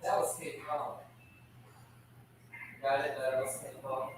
That was Kate Long. Got it? That was Kate Long.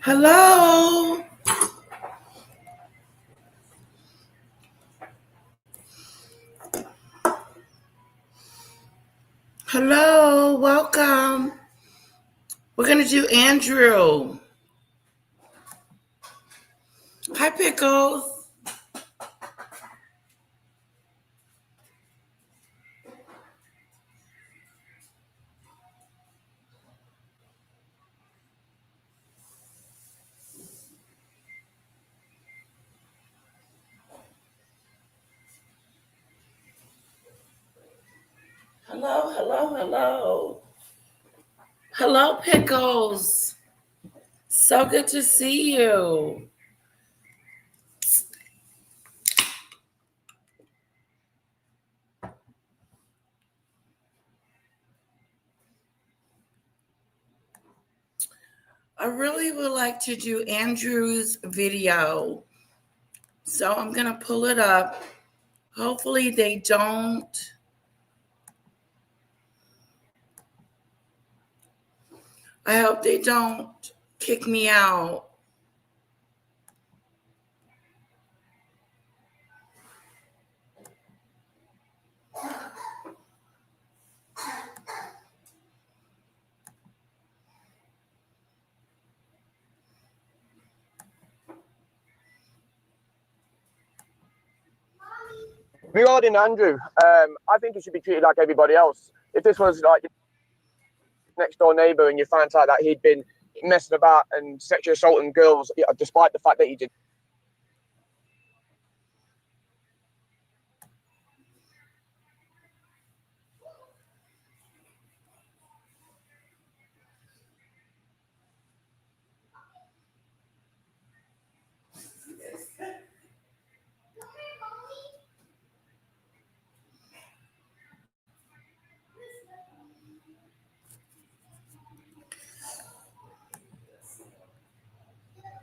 Hello. Hello, welcome. We're going to do Andrew. Hi, Pickles. Hello, hello, hello. Hello, Pickles. So good to see you. I really would like to do Andrew's video. So I'm going to pull it up. Hopefully they don't. I hope they don't kick me out. Regarding Andrew, I think he should be treated like everybody else. If this was like next door neighbour and you found out that he'd been messing about and sexually assaulting girls, despite the fact that he did.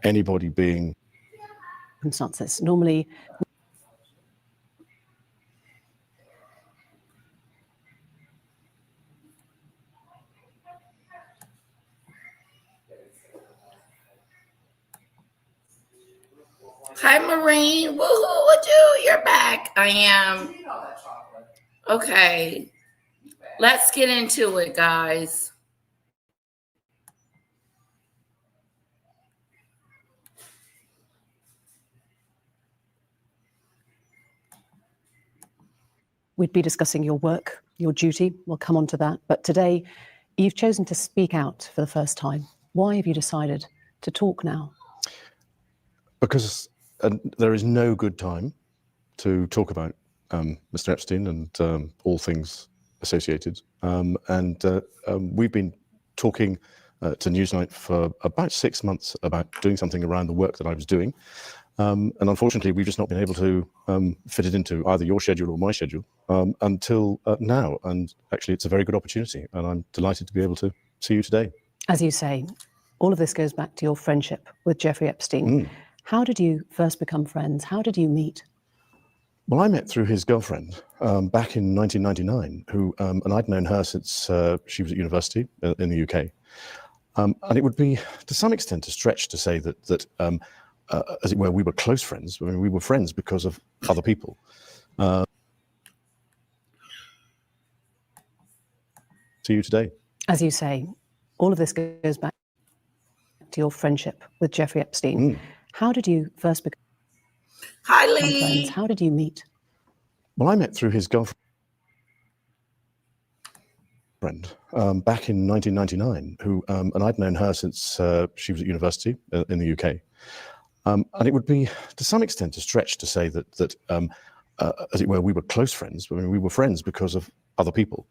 Anybody being circumstances. Normally, Hi, Maureen. Woohoo, you're back. I am. Okay. Let's get into it, guys. we'd be discussing your work, your duty. We'll come on to that. But today, you've chosen to speak out for the first time. Why have you decided to talk now? Because there is no good time to talk about Mr. Epstein and all things associated. We've been talking to Newsnight for about 6 months about doing something around the work that I was doing. And unfortunately, we've just not been able to fit it into either your schedule or my schedule until now. And actually, it's a very good opportunity. And I'm delighted to be able to see you today. As you say, all of this goes back to your friendship with Jeffrey Epstein. How did you first become friends? How did you meet? Well, I met through his girlfriend back in 1999, and I'd known her since she was at university in the UK. And it would be, to some extent, a stretch to say that as it were, we were close friends. I mean, we were friends because of other people. To you today. As you say, all of this goes back to your friendship with Jeffrey Epstein. How did you first become Hi, friends? Lee. How did you meet? Well, I met through his girlfriend back in 1999, who, and I'd known her since she was at university in the UK. And it would be, to some extent, a stretch to say that as it were, we were close friends. I mean, we were friends because of other people.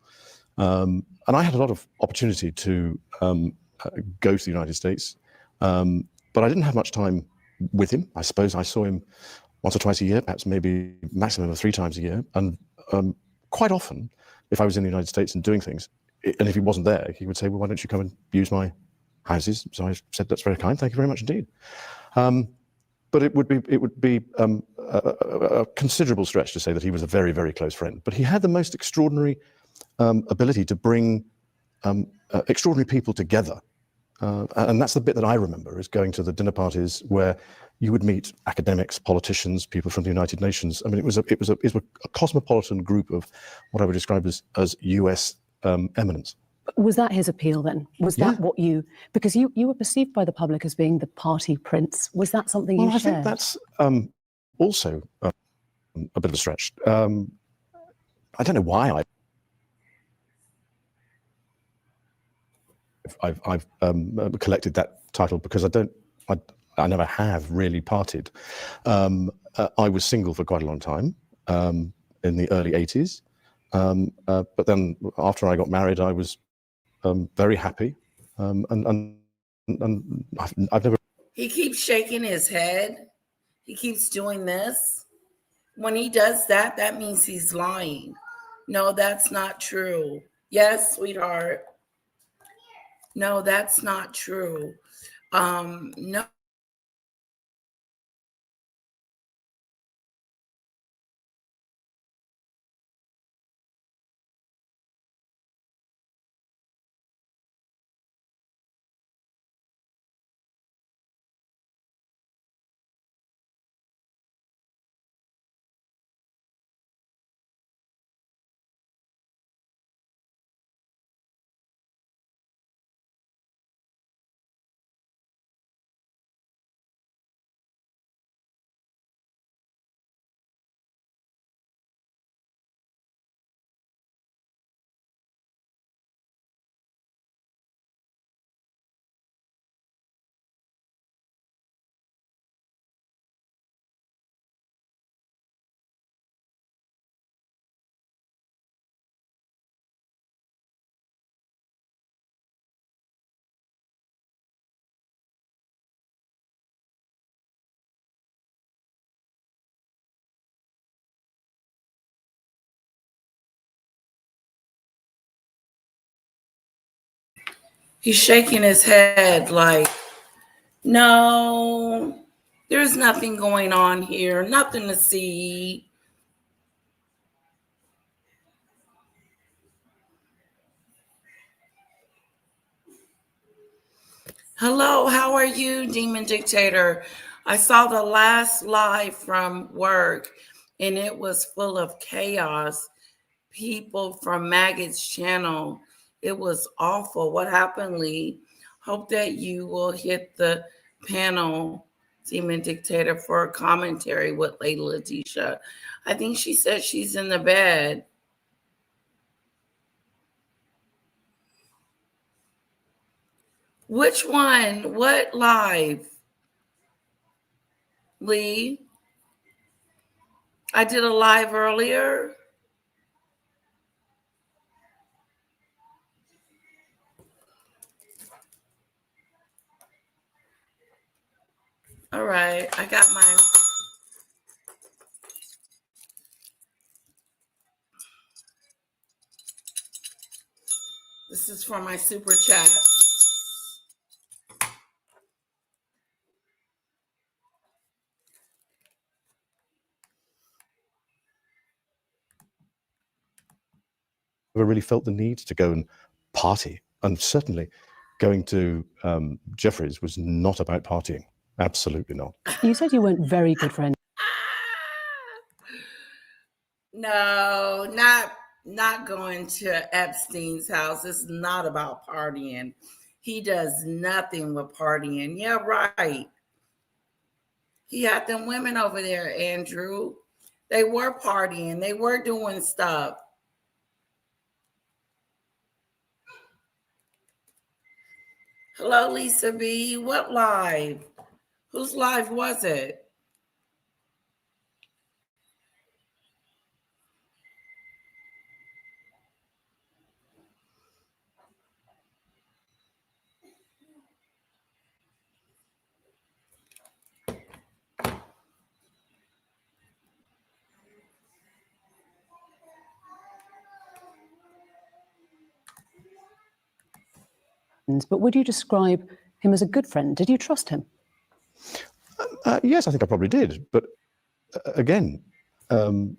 And I had a lot of opportunity to go to the United States, but I didn't have much time with him. I suppose I saw him once or twice a year, perhaps maybe maximum of 3 times a year. And quite often, if I was in the United States and doing things, and if he wasn't there, he would say, well, why don't you come and use my houses? So I said, that's very kind. Thank you very much indeed. But it would be a considerable stretch to say that he was a very, very close friend. But he had the most extraordinary ability to bring extraordinary people together. And that's the bit that I remember, is going to the dinner parties where you would meet academics, politicians, people from the United Nations. I mean, it was a cosmopolitan group of what I would describe as US eminence. Was that his appeal then? Was that what you, because you were perceived by the public as being the party prince. Was that something you shared? I think that's also a bit of a stretch. I don't know why I've collected that title, because I never have really partied. I was single for quite a long time in the early 80s. But then after I got married, I was very happy. And I've never... He keeps shaking his head. He keeps doing this. When he does that, that means he's lying. No, that's not true. Yes, sweetheart. No, that's not true. No. He's shaking his head like, no, there's nothing going on here, nothing to see. Hello, how are you, Demon Dictator? I saw the last live from work and it was full of chaos. People from Maggot's channel. It was awful. What happened, Lee? Hope that you will hit the panel, Demon Dictator, for a commentary with Lady Letitia. I think she said she's in the bed. Which one? What live? Lee? I did a live earlier. All right, I got my... This is for my super chat. Never really felt the need to go and party. And certainly going to Jeffrey's was not about partying. Absolutely not. You said you weren't very good friends. No, not going to Epstein's house. It's not about partying. He does nothing with partying. Yeah, right. He had them women over there, Andrew. They were partying. They were doing stuff. Hello, Lisa B. What live? Whose live was it? But would you describe him as a good friend? Did you trust him? Yes, I think I probably did. But again, I mean,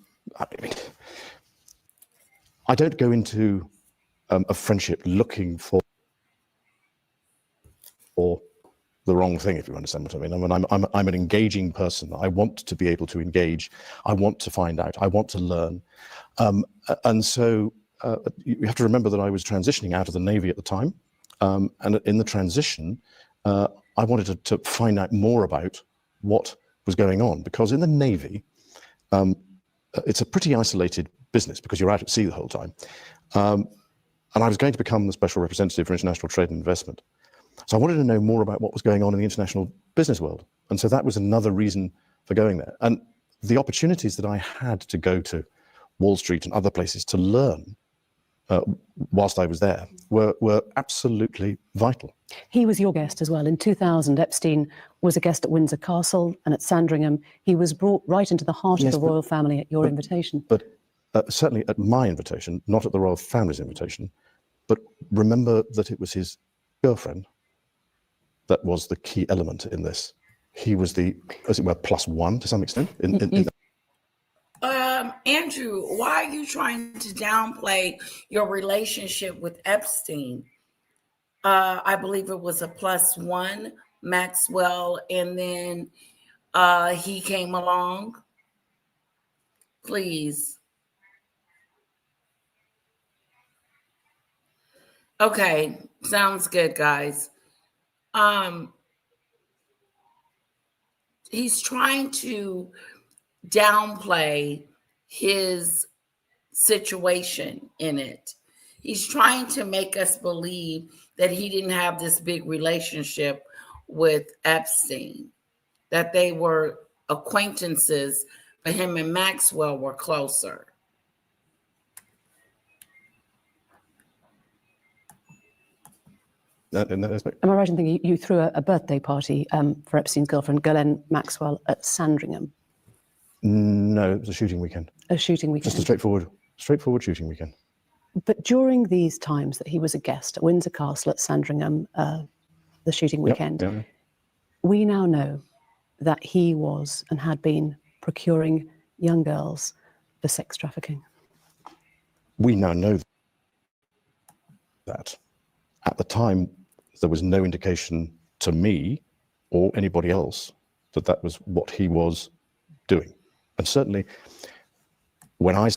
I don't go into a friendship looking for the wrong thing, if you understand what I mean. I'm an engaging person. I want to be able to engage. I want to find out. I want to learn. And so you have to remember that I was transitioning out of the Navy at the time. And in the transition, I wanted to find out more about what was going on, because in the Navy, it's a pretty isolated business because you're out at sea the whole time. And I was going to become the special representative for international trade and investment. So I wanted to know more about what was going on in the international business world. And so that was another reason for going there. And the opportunities that I had to go to Wall Street and other places to learn whilst I was there were absolutely vital. He was your guest as well. In 2000, Epstein was a guest at Windsor Castle and at Sandringham. He was brought right into the heart of the royal family at your invitation. But certainly at my invitation, not at the royal family's invitation. But remember that it was his girlfriend that was the key element in this. He was the, as it were, plus one to some extent. Andrew, why are you trying to downplay your relationship with Epstein? I believe it was a plus one, Maxwell, and then he came along. Please. Okay, sounds good, guys. He's trying to downplay his situation in it. He's trying to make us believe that he didn't have this big relationship with Epstein, that they were acquaintances, but him and Maxwell were closer. In that aspect. Am I right in thinking you threw a birthday party for Epstein's girlfriend, Ghislaine Maxwell, at Sandringham? No, it was a shooting weekend. A shooting weekend. Just a straightforward shooting weekend. But during these times that he was a guest at Windsor Castle, at Sandringham, the shooting weekend, Yep. we now know that he was and had been procuring young girls for sex trafficking. We now know that. At the time, there was no indication to me or anybody else that that was what he was doing. And certainly, when I...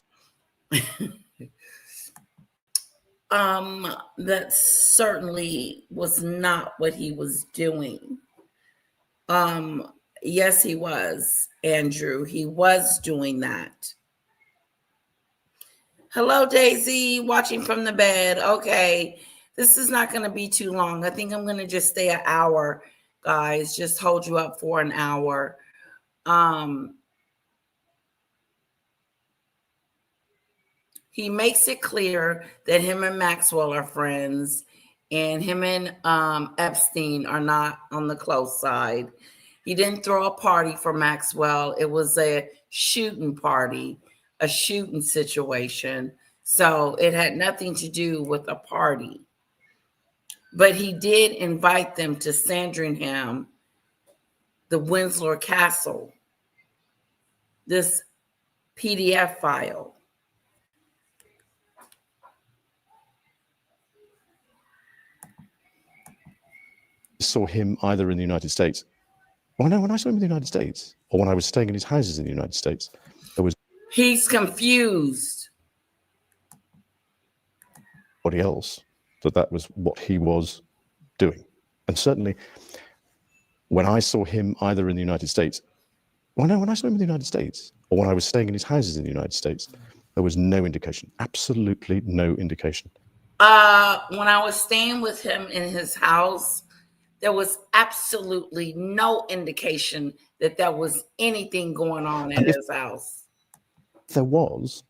That certainly was not what he was doing. Yes, he was, Andrew. He was doing that. Hello, Daisy, watching from the bed. Okay, this is not going to be too long. I think I'm going to just stay an hour, guys. Just hold you up for an hour. He makes it clear that him and Maxwell are friends, and him and Epstein are not on the close side. He didn't throw a party for Maxwell. It was a shooting party, a shooting situation. So it had nothing to do with a party. But he did invite them to Sandringham, the Windsor Castle, this PDF file. saw him either in the United States Well, no, when I saw him in the United States, or when I was staying in his houses in the United States, there was He's confused. nobody else that was what he was doing. And certainly, when I saw him either in the United States, well, no, when I saw him in the United States, or when I was staying in his houses in the United States, there was no indication, absolutely no indication. When I was staying with him in his house, there was absolutely no indication that there was anything going on at his house. There was.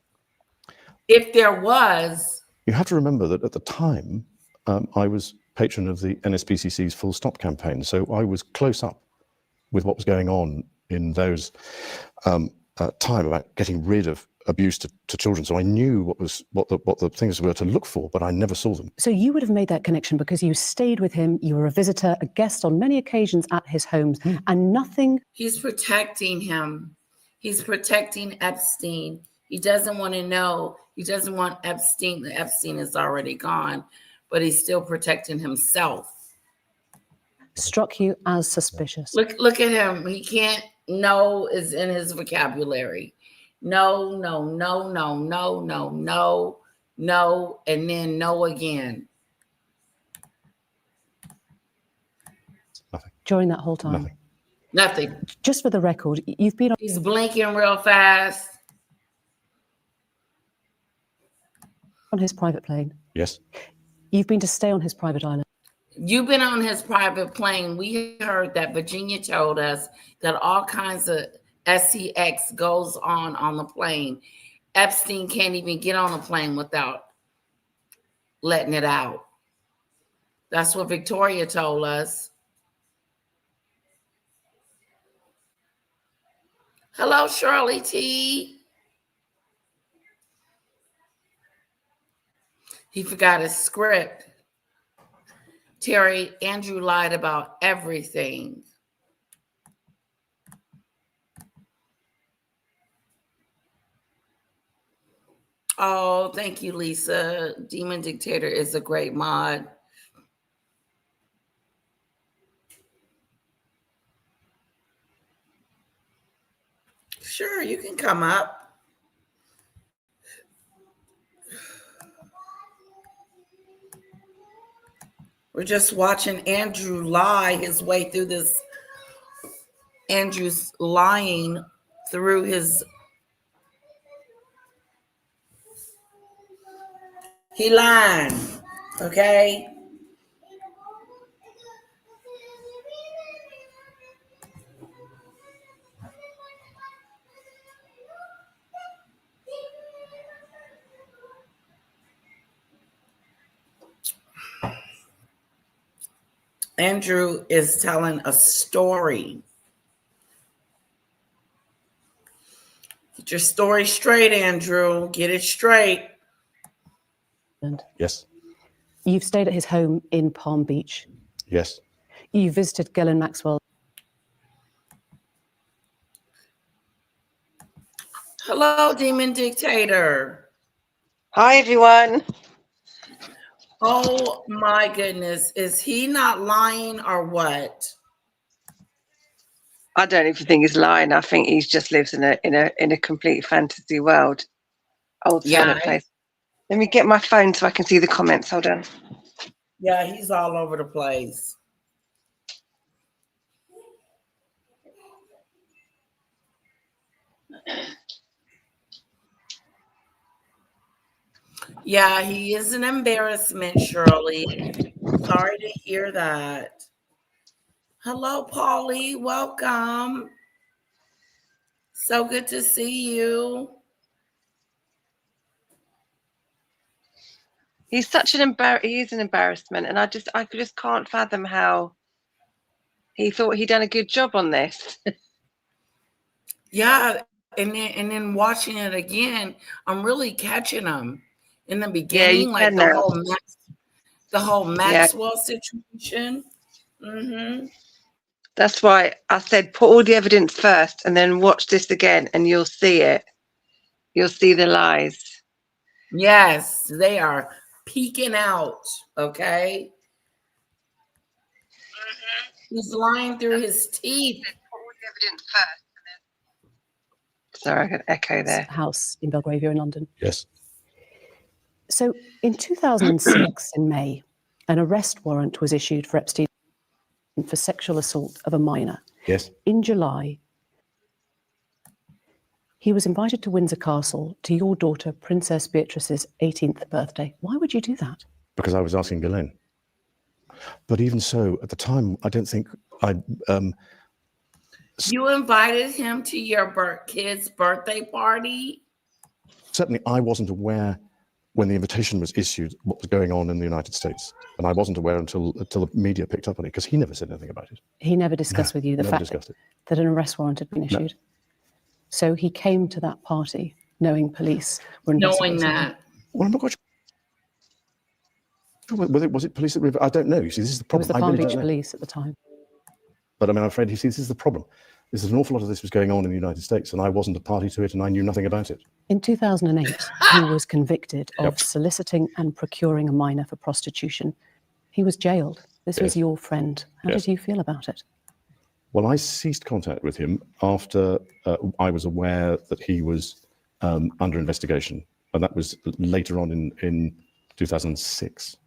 If there was, You have to remember that at the time, I was patron of the NSPCC's Full Stop campaign, so I was close up with what was going on in those time about getting rid of abuse to children. So I knew what the things were to look for, but I never saw them. So you would have made that connection because you stayed with him, you were a visitor, a guest on many occasions at his homes, and nothing. he's protecting him. He's protecting Epstein. He doesn't want to know. He doesn't want Epstein. Epstein is already gone, but he's still protecting himself. Struck you as suspicious. Look at him. He can't. No is in his vocabulary. No, no, no, no, no, no, no, no, and then no again. Nothing. During that whole time. Nothing. Nothing. Just for the record, you've been He's blinking real fast. on his private plane. Yes. You've been to stay on his private island. You've been on his private plane. We heard that Virginia told us that all kinds of SEX goes on the plane. Epstein can't even get on a plane without letting it out. That's what Victoria told us. Hello, Shirley T. He forgot his script. Terry, Andrew lied about everything. Oh, thank you, Lisa. Demon Dictator is a great mod. Sure, you can come up. We're just watching Andrew lie his way through this. Andrew's lying through his. He lying, okay? Andrew is telling a story. Get your story straight, Andrew. Get it straight. Yes. You've stayed at his home in Palm Beach. Yes. You visited Ghislaine Maxwell. Hello, Demon Dictator. Hi, everyone. Oh my goodness. Is he not lying or what? I don't even think he's lying. I think he just lives in a complete fantasy world. Alternate place. Let me get my phone so I can see the comments. Hold on. Yeah, he's all over the place. Yeah, he is an embarrassment, Shirley. Sorry to hear that. Hello, Polly. Welcome. So good to see you. He's such an he is an embarrassment, and I just can't fathom how he thought he'd done a good job on this. Yeah, and then watching it again, I'm really catching him. In the beginning, like the whole Maxwell situation. Mm-hmm. That's why I said put all the evidence first and then watch this again and you'll see it. You'll see the lies. Yes, they are peeking out, okay? He's lying through his teeth. Sorry, I got echo there. House in Belgravia in London. Yes. So in 2006, in May, an arrest warrant was issued for Epstein for sexual assault of a minor. Yes. In July, he was invited to Windsor Castle to your daughter, Princess Beatrice's 18th birthday. Why would you do that? Because I was asking Ghislaine. But even so, at the time, I don't think I. You invited him to your kid's birthday party? Certainly, I wasn't aware when the invitation was issued what was going on in the United States, and I wasn't aware until the media picked up on it, because he never said anything about it. He never discussed with you the fact that an arrest warrant had been issued. No. So he came to that party knowing police were investigating. Knowing that. Well, I'm not quite sure. Was it police? I don't know. You see, this is the problem. It was the Palm Beach police at the time. But I mean, I'm afraid, you see, this is the problem. There's an awful lot of this was going on in the United States, and I wasn't a party to it, and I knew nothing about it. In 2008, he was convicted of soliciting and procuring a minor for prostitution. He was jailed. This was your friend. How did you feel about it? Well, I ceased contact with him after I was aware that he was under investigation, and that was later on in 2006.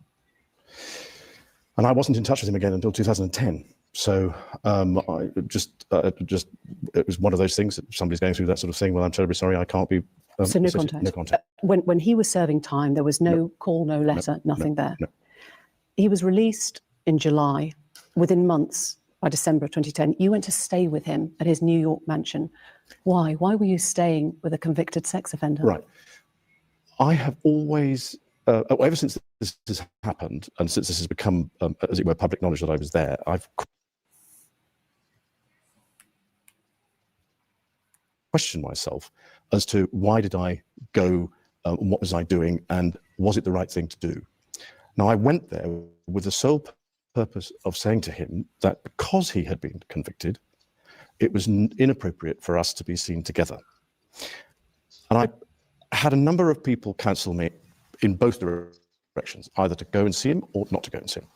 And I wasn't in touch with him again until 2010. So I just it was one of those things that somebody's going through that sort of thing. Well, I'm terribly sorry, I can't be. So no contact. No contact. When he was serving time, there was no call, no letter, nothing there. No. He was released in July. Within months, by December of 2010, you went to stay with him at his New York mansion. Why? Why were you staying with a convicted sex offender? Right. I have always, ever since this has happened, and since this has become, as it were, public knowledge that I was there, I've questioned myself as to why did I go, and what was I doing, and was it the right thing to do? Now, I went there with the sole purpose of saying to him that because he had been convicted, it was inappropriate for us to be seen together. And I had a number of people counsel me in both directions, either to go and see him or not to go and see him.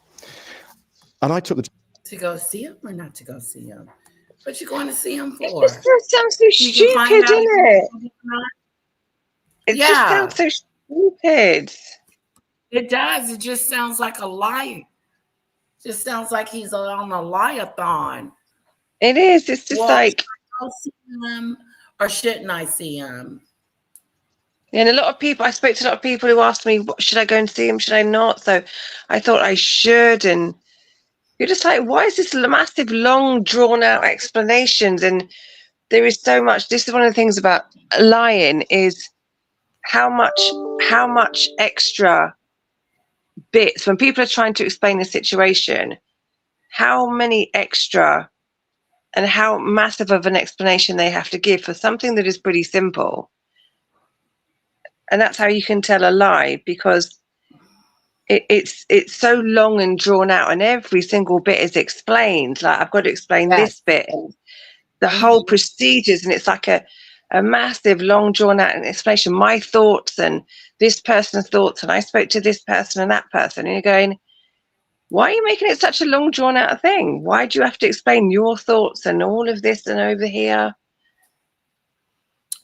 And I took the... To go see him or not to go see him? What you going to see him for? It just sounds so stupid, doesn't it? It just sounds so stupid. It does. It just sounds like a lie. Just sounds like he's on a lie-a-thon. It is. It's just like, I'll see him or shouldn't I see him? and a lot of people, I spoke to a lot of people who asked me, should I go and see him? Should I not? So I thought I should. And you're just like, why is this massive, long, drawn out explanations? And there is so much. This is one of the things about lying is how much extra bits, when people are trying to explain the situation, how many extra and how massive of an explanation they have to give for something that is pretty simple. And that's how you can tell a lie, because it's so long and drawn out, and every single bit is explained. Like, I've got to explain this bit and the whole procedures, and it's like a massive, long drawn out explanation. My thoughts and this person's thoughts, and I spoke to this person and that person, and you're going, why are you making it such a long drawn out thing? Why do you have to explain your thoughts and all of this and over here?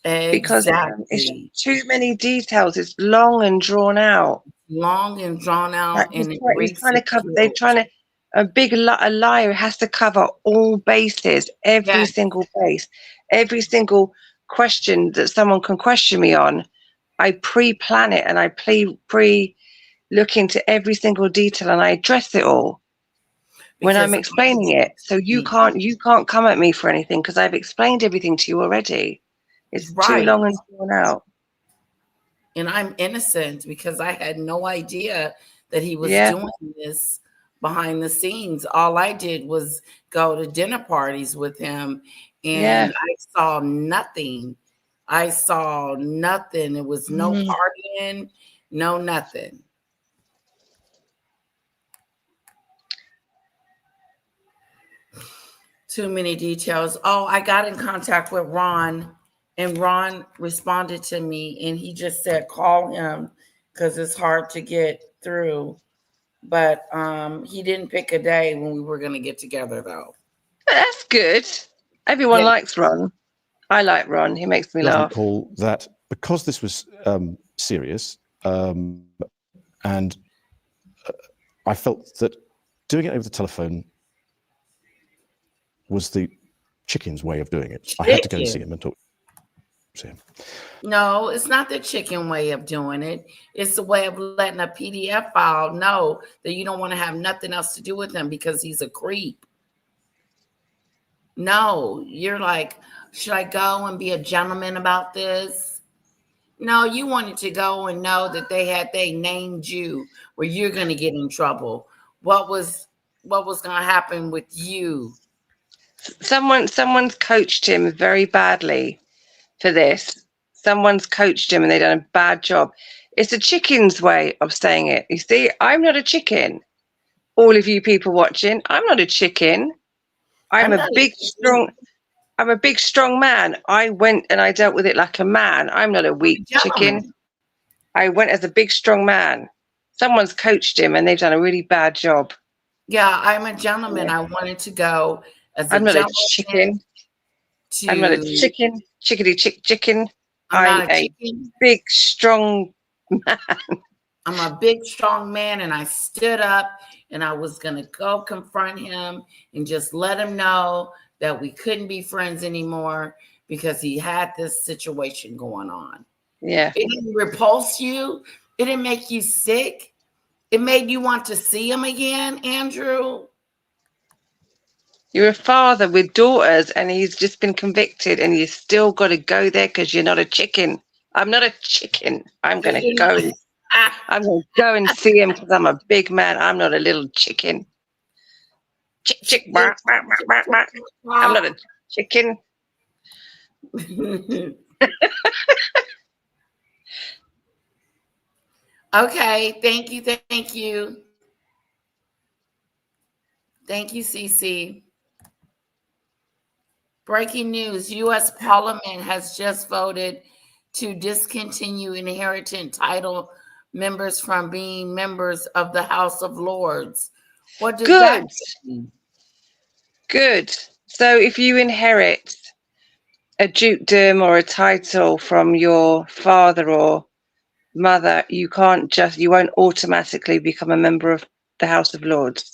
Exactly. Because it's too many details. It's long and drawn out. Long and drawn out. And a liar has to cover all bases, every single base, every single question that someone can question me on. I pre-plan it, and I look into every single detail, and I address it all when I'm explaining it. So you can't come at me for anything, because I've explained everything to you already. It's too long and drawn out. And I'm innocent because I had no idea that he was doing this behind the scenes. All I did was go to dinner parties with him, and I saw nothing. It was no partying, no nothing. Too many details. Oh, I got in contact with Ron, and Ron responded to me, and he just said, call him because it's hard to get through. But he didn't pick a day when we were going to get together, though. That's good. Everyone Yeah. likes Ron. I like Ron. He makes me doesn't laugh. Paul, that because this was serious, and I felt that doing it over the telephone was the chicken's way of doing it. I had to go and see him and talk to him. No, it's not the chicken way of doing it. It's the way of letting a PDF file know that you don't want to have nothing else to do with him because he's a creep. No, you're like, should I go and be a gentleman about this? No, you wanted to go and know that they named you where you're going to get in trouble. What was going to happen with you? Someone's coached him very badly for this. Someone's coached him and they've done a bad job. It's a chicken's way of saying it. You see, I'm not a chicken. All of you people watching, I'm not a chicken. I'm a big, strong man. I went and I dealt with it like a man. I'm not a weak chicken. I went as a big, strong man. Someone's coached him and they've done a really bad job. Yeah, I'm a gentleman. I wanted to go as a I'm not gentleman. a chicken. I'm not a chicken. Chicken. I'm a big, strong man. I'm a big, strong man, and I stood up and I was going to go confront him and just let him know that we couldn't be friends anymore because he had this situation going on. Yeah. It didn't repulse you. It didn't make you sick. It made you want to see him again, Andrew. You're a father with daughters and he's just been convicted and you still got to go there because you're not a chicken. I'm not a chicken. I'm going to go. I'm going to go and see him because I'm a big man. I'm not a little chicken. Chick. I'm not a chicken. Okay. Thank you. Thank you. Thank you, Cece. Breaking news. U.S. Parliament has just voted to discontinue inheritance title members from being members of the House of Lords. What does that mean? Good. So if you inherit a dukedom or a title from your father or mother, you won't automatically become a member of the House of Lords.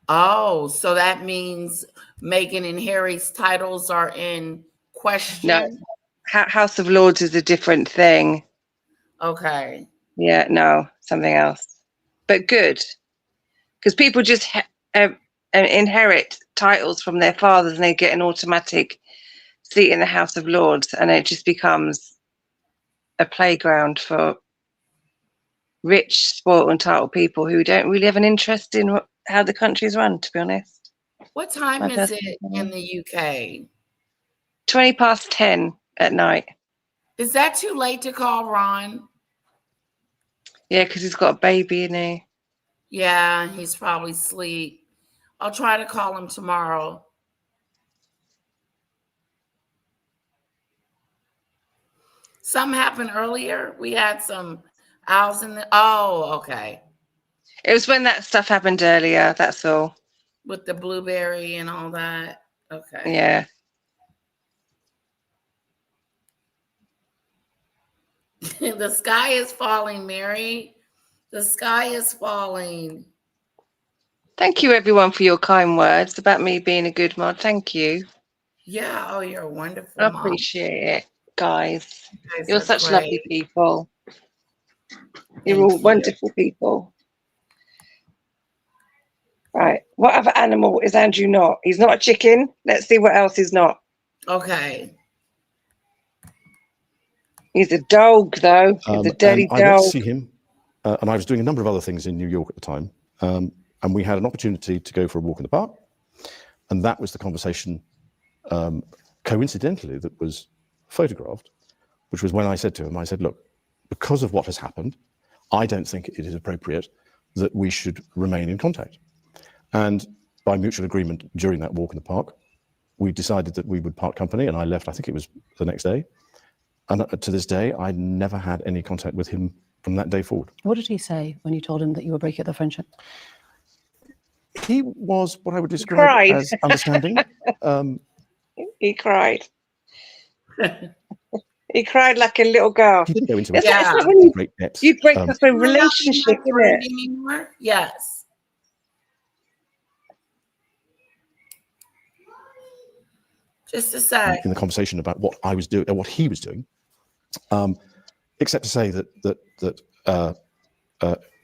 Oh, so that means Meghan and Harry's titles are in question? No, House of Lords is a different thing. Okay. Yeah, no, something else. But good. Because people just inherit titles from their fathers and they get an automatic seat in the House of Lords, and it just becomes a playground for rich, spoiled, entitled people who don't really have an interest in how the country's run, to be honest. What time is it in the UK? 10:20 at night. Is that too late to call Ron? Yeah, because he's got a baby, isn't he? Yeah, he's probably asleep. I'll try to call him tomorrow. Something happened earlier. We had some owls in the. Oh, okay. It was when that stuff happened earlier. That's all. With the blueberry and all that. Okay. Yeah. The sky is falling, Mary. The sky is falling. Thank you, everyone, for your kind words about me being a good mod. Thank you. Yeah. Oh, you're a wonderful I mom. appreciate it, guys. You guys You're are such great. lovely people. You're Thank all you. wonderful people. Right. What other animal is Andrew not? He's not a chicken. Let's see what else he's not. Okay. He's a dog, though. He's a dirty and I went dog. to see him, and I was doing a number of other things in New York at the time, and we had an opportunity to go for a walk in the park, and that was the conversation, coincidentally, that was photographed, which was when I said to him, I said, look, because of what has happened, I don't think it is appropriate that we should remain in contact. And by mutual agreement during that walk in the park, we decided that we would part company, and I left, I think it was the next day. And to this day, I never had any contact with him from that day forward. What did he say when you told him that you were breaking up the friendship? He was what I would describe cried. as understanding. He cried. He cried like a little girl. He didn't go into It's Yeah. like when you, great depth. you break up a You're not relationship, my isn't friend it? anymore? Yes. Just a sec. in the conversation about what I was doing, what he was doing, except to say that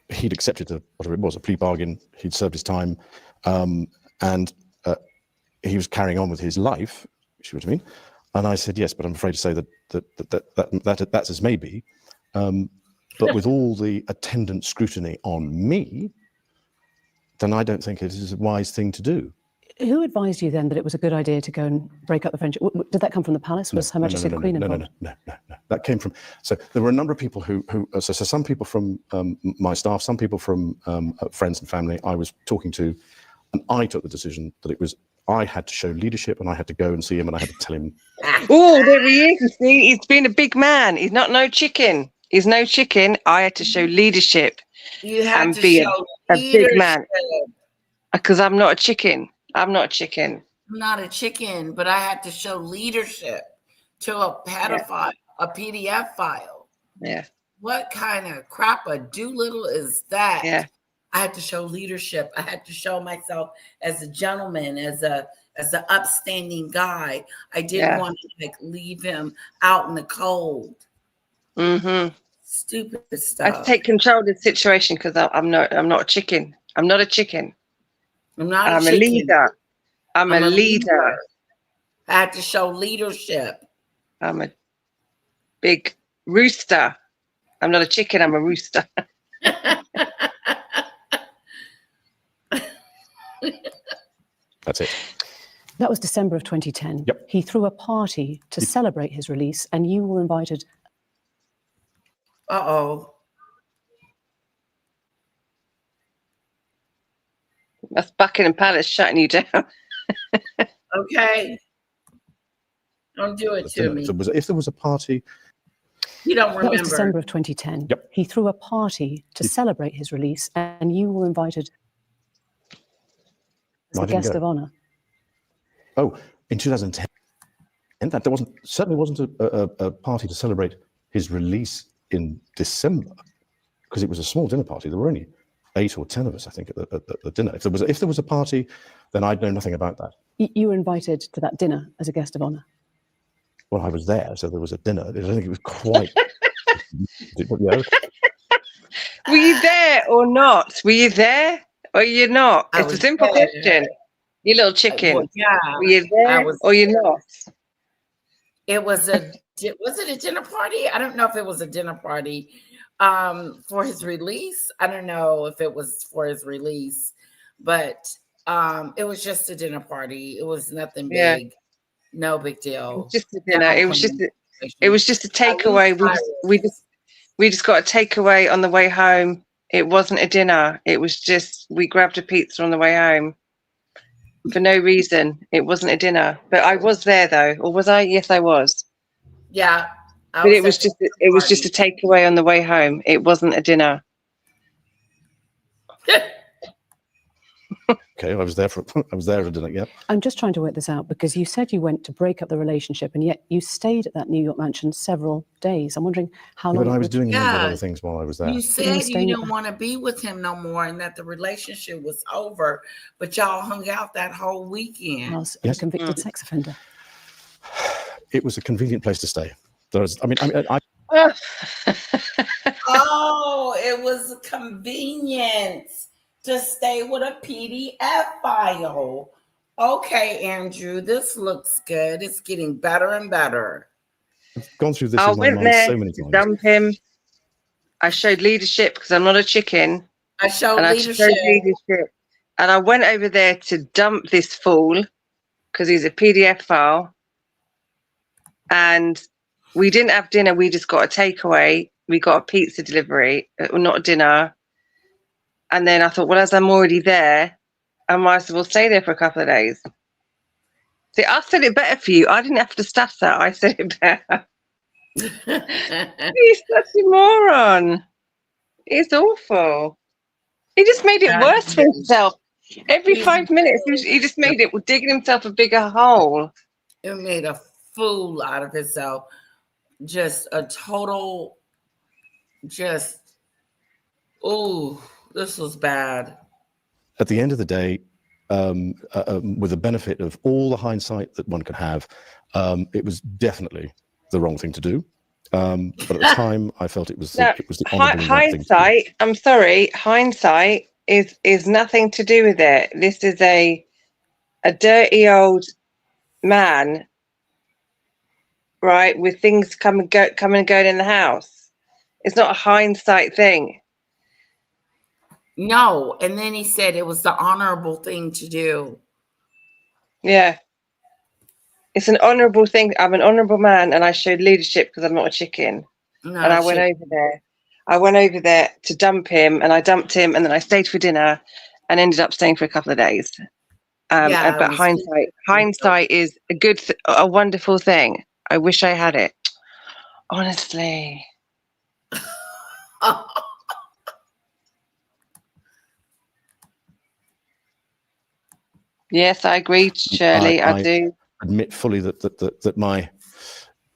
he'd accepted whatever it was, a plea bargain. He'd served his time, and he was carrying on with his life. You see what I mean? And I said yes, but I'm afraid to say that's as may be. But with all the attendant scrutiny on me, then I don't think it is a wise thing to do. Who advised you then that it was a good idea to go and break up the friendship? Did that come from the palace? Was Her Majesty the Queen involved? No. That came from. So there were a number of people who so some people from my staff, some people from friends and family I was talking to, and I took the decision that it was I had to show leadership, and I had to go and see him, and I had to tell him. Oh, there he is. You see, he's been a big man. He's not no chicken. He's no chicken. I had to show leadership You have and to be show a big man leadership. because I'm not a chicken. I'm not a chicken. I'm not a chicken, but I had to show leadership to a pedophile, a PDF file. Yeah. What kind of crap a doolittle is that? Yeah. I had to show leadership. I had to show myself as a gentleman, as an upstanding guy. I didn't want to leave him out in the cold. Mm-hmm. Stupid I stuff. had to take control of the situation because I'm not a chicken. I'm not a chicken. I'm not I'm a chicken. leader. I'm a leader. I had to show leadership. I'm a big rooster. I'm not a chicken. I'm a rooster. That's it. That was December of 2010. Yep. He threw a party to celebrate his release, and you were invited. Uh-oh. That's Buckingham Palace shutting you down. Okay. Don't do it to me. If there was a party, You don't That was remember. December of 2010. Yep. He threw a party to celebrate his release, and you were invited as No, I a didn't guest go. of honor. oh, in 2010, and that there certainly wasn't a party to celebrate his release in December, because it was a small dinner party. There were only 8 or 10 of us, I think, at the dinner. If there was a party, then I'd know nothing about that. You were invited to that dinner as a guest of honor. Well, I was there, so there was a dinner. I don't think it was quite. Yeah. Were you there or not? Were you there or you're not? I It's a was simple there. question. You little chicken. Well, yeah. Were you there was or you're not? It was was it a dinner party? I don't know if it was a dinner party for his release. I don't know if it was for his release, but it was just a dinner party. It was nothing Yeah. big. No big It deal. was just a dinner. It was just a takeaway. We just got a takeaway on the way home. It wasn't a dinner. It was just we grabbed a pizza on the way home for no reason. It wasn't a dinner. But I was there though, or was I? Yes, I was. Yeah. But it was just a takeaway on the way home. It wasn't a dinner. Okay, I was there at dinner. Yeah. I'm just trying to work this out because you said you went to break up the relationship, and yet you stayed at that New York mansion several days. I'm wondering how long. But I was it doing a number of Yeah. other things while I was there. You said you staying at didn't want to be with him no more and that the relationship was over, but y'all hung out that whole weekend. was Yes. a convicted sex offender. It was a convenient place to stay. I Oh, it was convenient to stay with a PDF file. Okay, Andrew, this looks good. It's getting better and better. I've gone through this I in my went mind there so many to times. dump him. I showed leadership because I'm not a chicken. I showed And I leadership. showed leadership. And I went over there to dump this fool because he's a PDF file. And we didn't have dinner. We just got a takeaway. We got a pizza delivery, not a dinner. And then I thought, well, as I'm already there, I might as well stay there for a couple of days. See, I said it better for you. I didn't have to stuff that. I said it better. He's such a moron. It's awful. He just made it That worse for is- himself. Every He's- 5 minutes, he just made it digging himself a bigger hole. It made a fool out of himself. Just a total, just, oh, this was bad. At the end of the day, with the benefit of all the hindsight that one can have, it was definitely the wrong thing to do. But at the time, I felt it was Now, the honourable right thing to do. hindsight, I'm sorry, hindsight is nothing to do with it. This is a dirty old man, right, with things coming and going in the house. It's not a hindsight thing. No, and then he said it was the honorable thing to do. Yeah. It's an honourable thing. I'm an honourable man, and I showed leadership because I'm not a chicken. No, And I went over there. I went over there to dump him, and I dumped him, and then I stayed for dinner, and ended up staying for a couple of days. Yeah, But it was- hindsight is a wonderful thing. I wish I had it. Honestly. Yes, I agree, Shirley. I do. Admit fully that my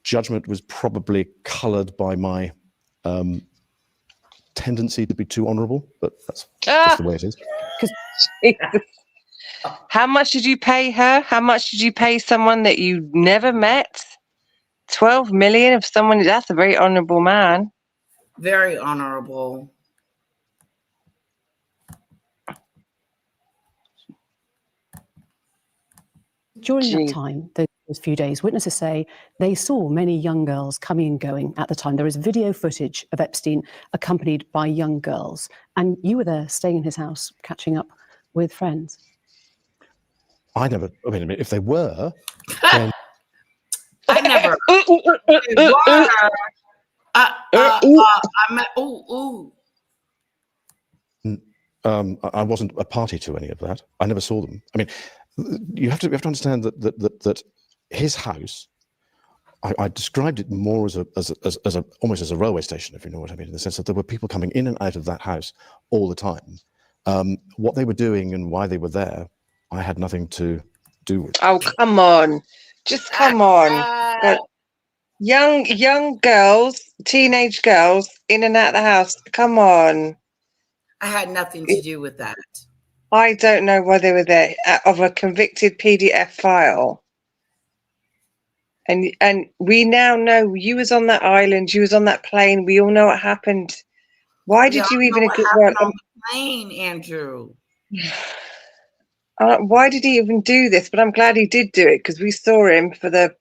judgment was probably coloured by my tendency to be too honourable, but that's just the way it is. How much did you pay her? How much did you pay someone that you never met? 12 million of someone, that's a very honourable man. Very honorable. During Jeez. that time, those few days, witnesses say they saw many young girls coming and going at the time. There is video footage of Epstein accompanied by young girls. And you were there staying in his house, catching up with friends. I mean, if they were, then I never. I wasn't a party to any of that. I never saw them. I mean, you have to understand that his house. I described it more as almost as a railway station, if you know what I mean, in the sense that there were people coming in and out of that house all the time. What they were doing and why they were there, I had nothing to do with. Oh, come on. Just come on. But young girls, teenage girls in and out of the house. Come on. I had nothing to do with that. I don't know why they were there of a convicted PDF file. And we now know you was on that island, you was on that plane. We all know what happened. Why did you even get on the plane, Andrew? Why did he even do this? But I'm glad he did do it because we saw him for the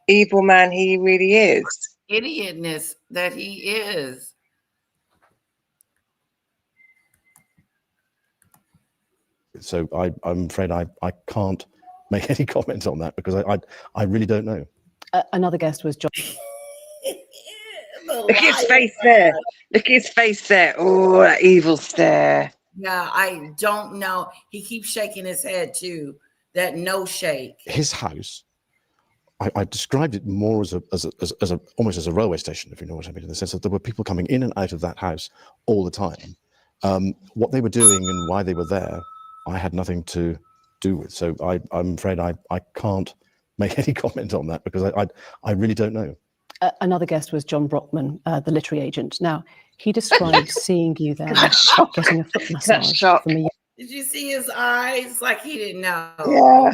evil man he really is. Idiotness that he is. So I'm afraid I can't make any comment on that because I really don't know. Another guest was John. Look at his face there. Look at his face there. Oh, that evil stare. Yeah, I don't know. He keeps shaking his head too. That no shake. His house. I described it more as almost as a railway station, if you know what I mean, in the sense that there were people coming in and out of that house all the time. What they were doing and why they were there, I had nothing to do with. So I'm afraid I can't make any comment on that because I really don't know. Another guest was John Brockman, the literary agent. Now, he described seeing you there getting a foot massage from a Did you see his eyes? Like he didn't know. Yeah.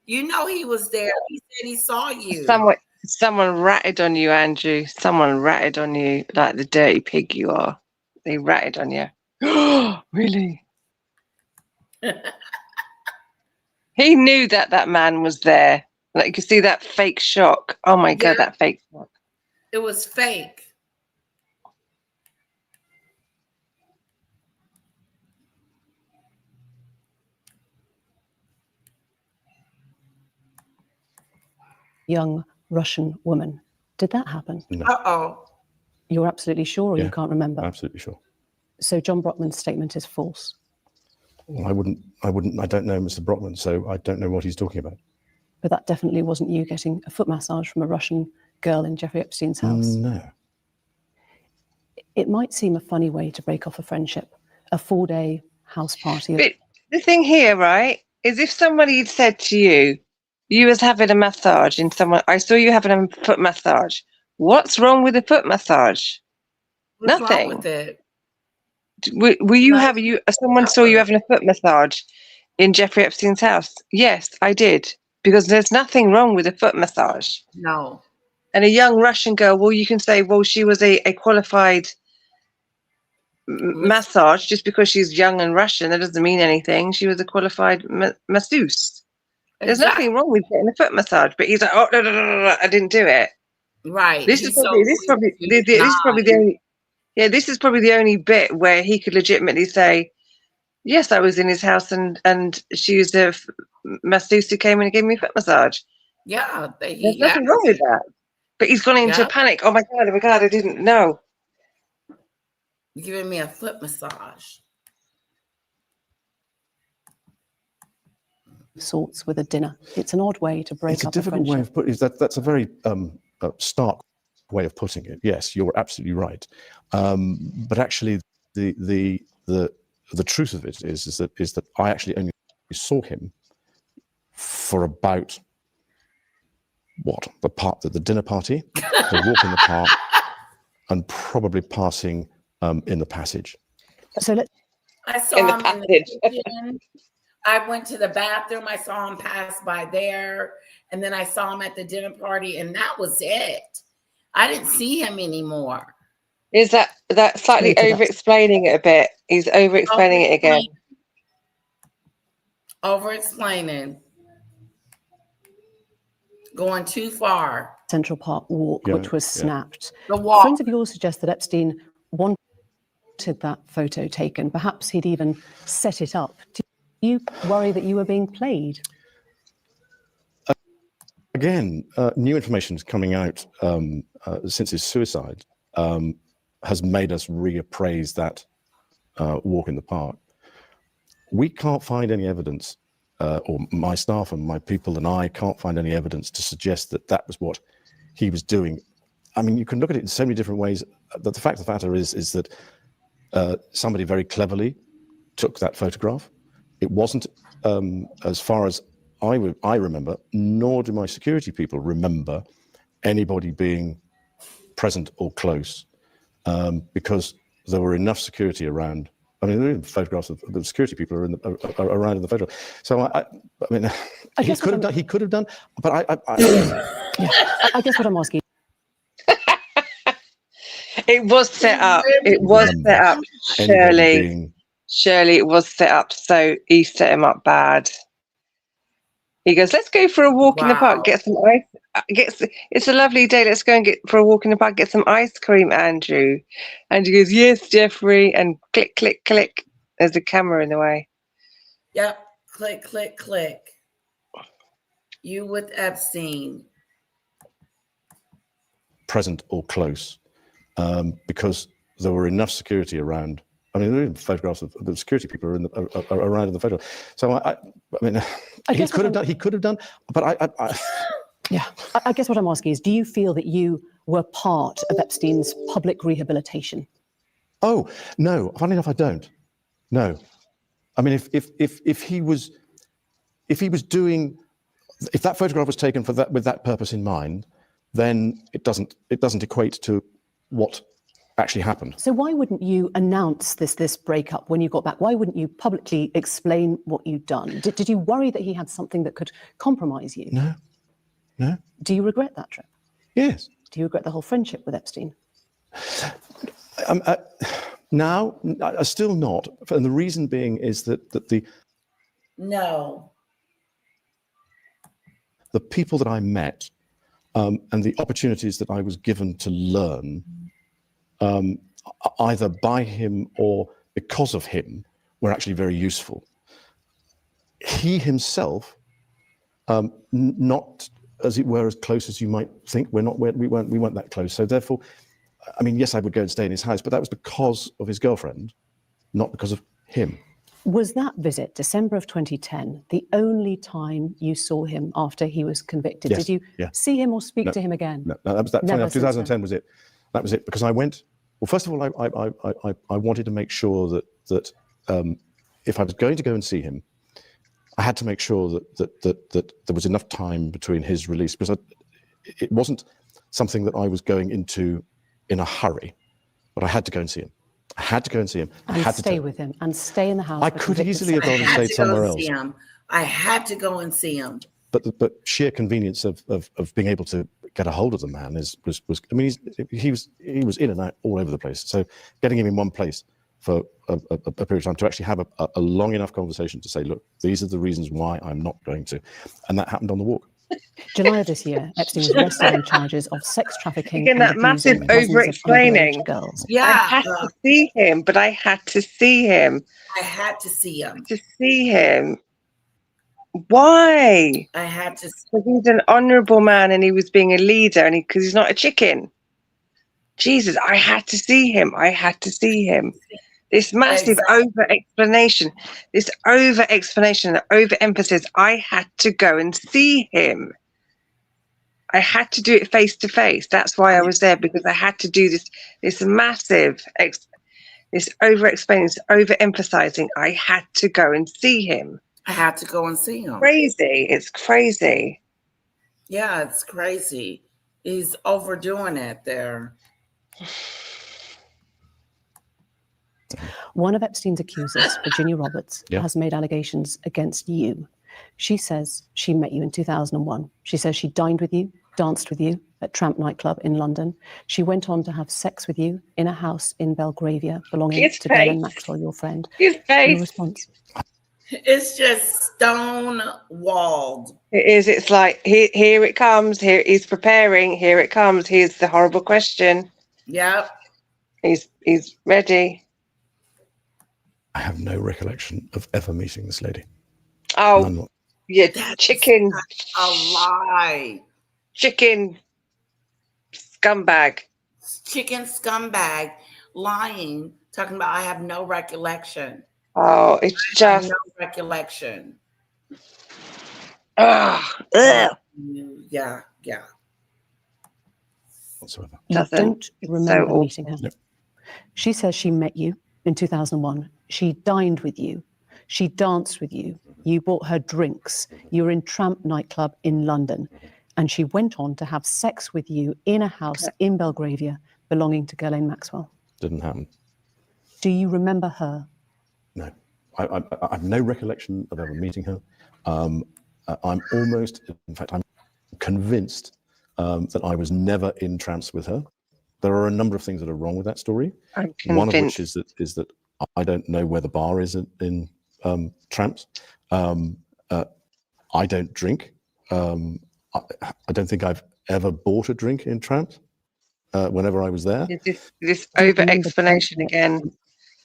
You know he was there. He said he saw you. Someone ratted on you, Andrew. Someone ratted on you like the dirty pig you are. They ratted on you. Really? He knew that man was there. Like you could see that fake shock. Oh my God, that fake shock. It was fake. young Russian woman. Did that happen? No, Uh-oh. You're absolutely sure, or Yeah. you can't remember? absolutely sure. So John Brockman's statement is false. Well, I don't know Mr. Brockman, so I don't know what he's talking about. But that definitely wasn't you getting a foot massage from a Russian girl in Jeffrey Epstein's house. No. it might seem a funny way to break off a friendship, a 4-day house party. But the thing here, right, is if somebody had said to you, you was having a massage and I saw you having a foot massage. What's wrong with the foot massage? What's Nothing. wrong with it? Were you No. having someone saw you having a foot massage in Jeffrey Epstein's house? Yes, I did. Because there's nothing wrong with a foot massage. No. And a young Russian girl, well, you can say, well, she was a qualified massage just because she's young and Russian. That doesn't mean anything. She was a qualified masseuse. There's nothing wrong with getting a foot massage. But he's like, oh, no, I didn't do it. Right. This is probably the only. Yeah, this is probably the only bit where he could legitimately say, yes, I was in his house and she was a masseuse who came in and gave me a foot massage. Yeah. There's nothing wrong with that. But he's gone into a panic. Oh my God, I didn't know. Giving me a foot massage. Sorts with a dinner. It's an odd way to break It's a up difficult way of putting it. That's a very stark way of putting it. Yes, you're absolutely right. But actually, the truth of it is that I actually only saw him for about the dinner party, the walk in the park, and probably passing in the passage. So I saw him in the kitchen. I went to the bathroom. I saw him pass by there, and then I saw him at the dinner party, and that was it. I didn't see him anymore. Is that slightly over-explaining it a bit? He's over-explaining it again. Over-explaining. Going too far. Central Park walk, which was snapped. The walk. Friends of yours suggest that Epstein wanted that photo taken. Perhaps he'd even set it up. Do you worry that you were being played? Again, new information is coming out since his suicide has made us reappraise that walk in the park. We can't find any evidence, or my staff and my people and I can't find any evidence to suggest that that was what he was doing. I mean, you can look at it in so many different ways. But the fact of the matter is that somebody very cleverly took that photograph. It wasn't, as far as I remember, nor do my security people remember anybody being present or close, because there were enough security around. I mean, there are photographs of the security people are around in the photo. So I mean, he could have done, but I guess what I'm asking. It was set up. It was set up, Shirley. Shirley, it was set up. So he set him up bad. He goes, let's go for a walk in the park, get some ice. It's a lovely day. Let's go and get for a walk in the park, get some ice cream, Andrew. And he goes, yes, Jeffrey. And click, click, click. There's a camera in the way. Yep. Click, click, click. You with Epstein. Present or close, because there were enough security around. I mean, there are photographs of the security people are around in the photo. So I mean, he could have done, but I guess what I'm asking is, do you feel that you were part of Epstein's public rehabilitation? Oh no, funny enough, I don't. No, I mean, if he was doing, if that photograph was taken for that with that purpose in mind, then it doesn't equate to what actually happened. So why wouldn't you announce this breakup when you got back? Why wouldn't you publicly explain what you'd done? Did you worry that he had something that could compromise you? No. Do you regret that trip? Yes. Do you regret the whole friendship with Epstein? Now, still not. And the reason being is that the people that I met and the opportunities that I was given to learn, either by him or because of him, were actually very useful. He himself, not as it were as close as you might think. We weren't that close. So therefore, I mean, yes, I would go and stay in his house, but that was because of his girlfriend, not because of him. Was that visit, December of 2010, the only time you saw him after he was convicted? Yes, Did you see him or speak to him again? No, that was that. 2010 was it. That was it, because I went Well, first of all, I wanted to make sure that if I was going to go and see him, I had to make sure that there was enough time between his release, because it wasn't something that I was going into in a hurry, but I had to go and see him. I had to go and see him. I And had to stay tell- with him and stay in the house. I for could convicted easily have sex gone and I had offenders. stayed to go somewhere and see else. him. I had to go and see him. But sheer convenience of being able to get a hold of the man was I mean, he was in and out all over the place. So getting him in one place for a period of time to actually have a long enough conversation to say, look, these are the reasons why I'm not going to, and that happened on the walk. July of this year, Epstein was arrested on charges of sex trafficking Again, and that massive abusing dozens of over-explaining. underage girls. I Yeah, had to see him, but I had to see him. I had to see him. To see him. Why? I had to. Because he's an honourable man and he was being a leader, and because he's not a chicken. Jesus, I had to see him. I had to see him. This massive over-explanation, this over-explanation, the over-emphasis. I had to go and see him. I had to do it face to face. That's why I was there, because I had to do this massive, this over-explaining, this over-emphasizing. I had to go and see him. I had to go and see him. Crazy. It's crazy. Yeah, it's crazy. He's overdoing it there. One of Epstein's accusers, Virginia Roberts, Yeah. has made allegations against you. She says she met you in 2001. She says she dined with you, danced with you at Tramp nightclub in London. She went on to have sex with you in a house in Belgravia belonging His to Glenn face. Maxwell, your friend. His Your face. response? It's just stone walled. It is. It's like, here it comes. Here he's preparing. Here it comes. Here's the horrible question. Yep. He's ready. I have no recollection of ever meeting this lady. Oh, None. yeah, That's chicken A lie. scumbag. Chicken scumbag lying, talking about I have no recollection. Oh, it's I have just, no recollection. ugh. Yeah. Whatsoever. You Doesn't. don't It's remember so meeting her. No. She says she met you in 2001. She dined with you. She danced with you. You bought her drinks. You were in Tramp nightclub in London. And she went on to have sex with you in a house in Belgravia belonging to Ghislaine Maxwell. Didn't happen. Do you remember her? No, I have no recollection of ever meeting her. I'm almost, in fact, I'm convinced that I was never in trance with her. There are a number of things that are wrong with that story. I'm One of which convinced. is that I don't know where the bar is in trance. I don't drink. I don't think I've ever bought a drink in trance. Whenever I was there, This over-explanation again.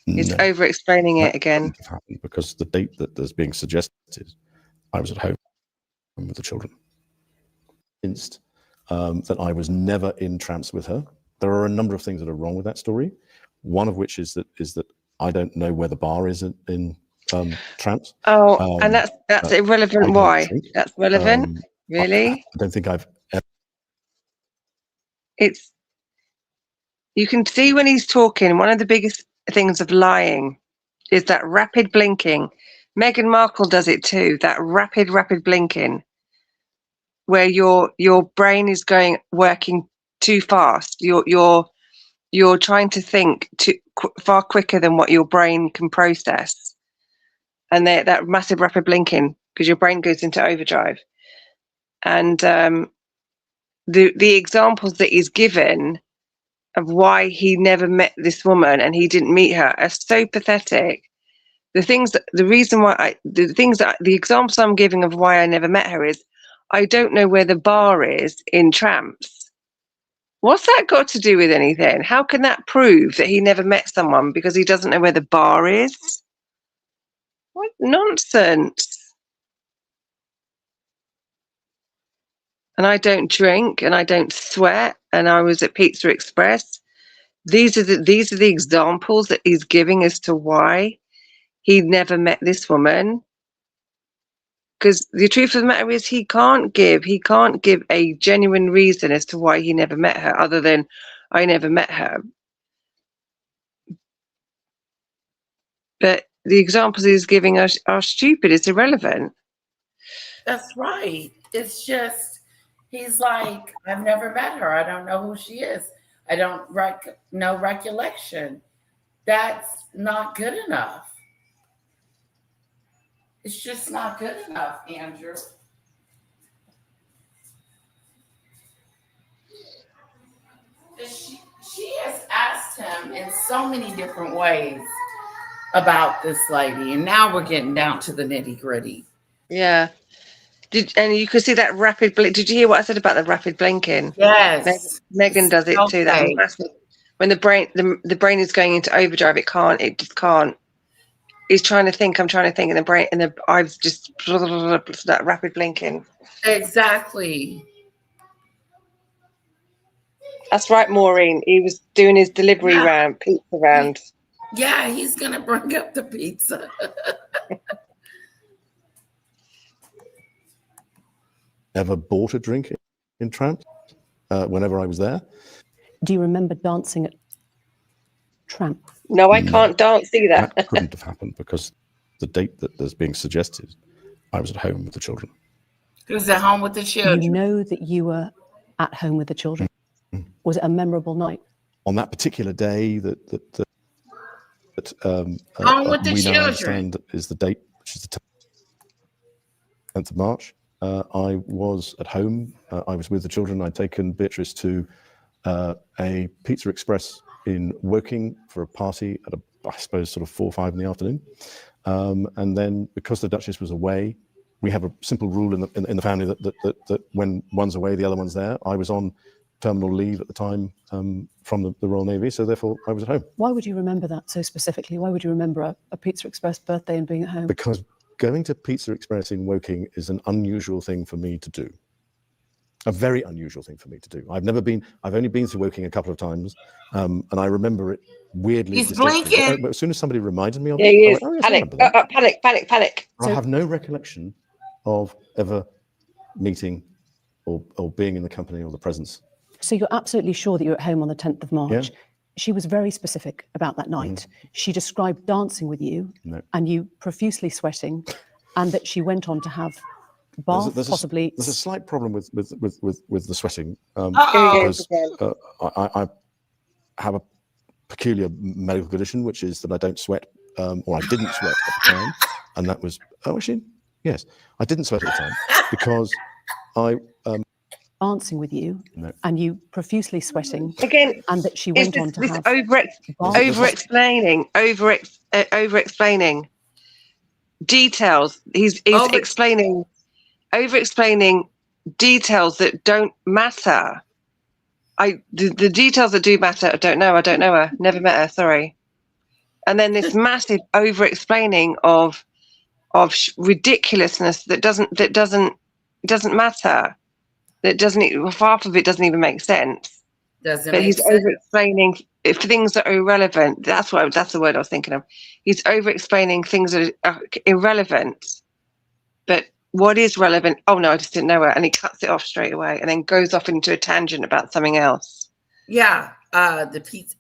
He's no. over-explaining it again. Wouldn't have happened because the date that is being suggested, I was at home with the children. Convinced that I was never in trance with her. There are a number of things that are wrong with that story. One of which is that I don't know where the bar is in trance. Oh, and that's I irrelevant. don't Why? drink. That's relevant. Really? I don't think I've ever. It's, you can see when he's talking, one of the biggest things of lying is that rapid blinking. Meghan Markle does it too, that rapid blinking, where your brain is working too fast. You're trying to think far quicker than what your brain can process. And that massive rapid blinking, because your brain goes into overdrive. And the examples that he's given of why he never met this woman and he didn't meet her are so pathetic. The examples I'm giving of why I never met her is, I don't know where the bar is in Tramps. What's that got to do with anything? How can that prove that he never met someone because he doesn't know where the bar is? What nonsense. And I don't drink and I don't sweat and I was at Pizza Express. These are the examples that he's giving as to why he never met this woman. Because the truth of the matter is he can't give a genuine reason as to why he never met her, other than I never met her. but the examples he's giving us are stupid. It's irrelevant. That's right. It's just, he's like, I've never met her. I don't know who she is. I don't no recollection. That's not good enough. It's just not good enough, Andrew. She has asked him in so many different ways about this lady, and now we're getting down to the nitty gritty. Yeah. And you could see that rapid blink. Did you hear what I said about the rapid blinking? Yes. Megan does it too. That Okay. massive, when the brain is going into overdrive, it just can't. He's trying to think, I'm trying to think, and the eyes just that rapid blinking. Exactly. That's right, Maureen. He was doing his delivery round, pizza round. Yeah, he's gonna bring up the pizza. Ever bought a drink in Tramps whenever I was there? Do you remember dancing at Tramp? No, I can't dance either. That couldn't have happened because the date that is being suggested, I was at home with the children. Who's at home with the children? You know that you were at home with the children. Was it a memorable night? On that particular day that Home with the we now children. understand is the date, which is the 10th of March. I was at home. I was with the children. I'd taken Beatrice to a Pizza Express in Woking for a party at I suppose sort of 4 or 5 in the afternoon. And then because the Duchess was away, we have a simple rule in the family that when one's away, the other one's there. I was on terminal leave at the time from the Royal Navy, so therefore I was at home. Why would you remember that so specifically? Why would you remember a Pizza Express birthday and being at home? Because going to Pizza Express in Woking is an unusual thing for me to do. A very unusual thing for me to do. I've only been to Woking a couple of times, and I remember it weirdly. He's distinctly. blinking. But as soon as somebody reminded me of Yeah, it, he I is. went, oh, yes, I Panic, remember that. panic. I have no recollection of ever meeting or being in the company or the presence. So you're absolutely sure that you're at home on the 10th of March. Yeah. She was very specific about that night. She described dancing with you and you profusely sweating, and that she went on to have bath, possibly. There's a slight problem with the sweating Uh-oh. because I have a peculiar medical condition, which is that I don't sweat, or I didn't sweat at the time, and that was actually yes, I didn't sweat at the time because I. Dancing with you and you profusely sweating Again, and that she went on to this have over-explaining details. He's over-explaining details that don't matter. The details that do matter, I don't know her, never met her, sorry. And then this massive over-explaining of ridiculousness that doesn't matter. That half of it doesn't even make sense. Doesn't But make he's sense. over-explaining if things that are irrelevant. That's the word I was thinking of. He's over-explaining things that are irrelevant. But what is relevant? Oh no, I just didn't know her, and he cuts it off straight away, and then goes off into a tangent about something else. Yeah, the pizza.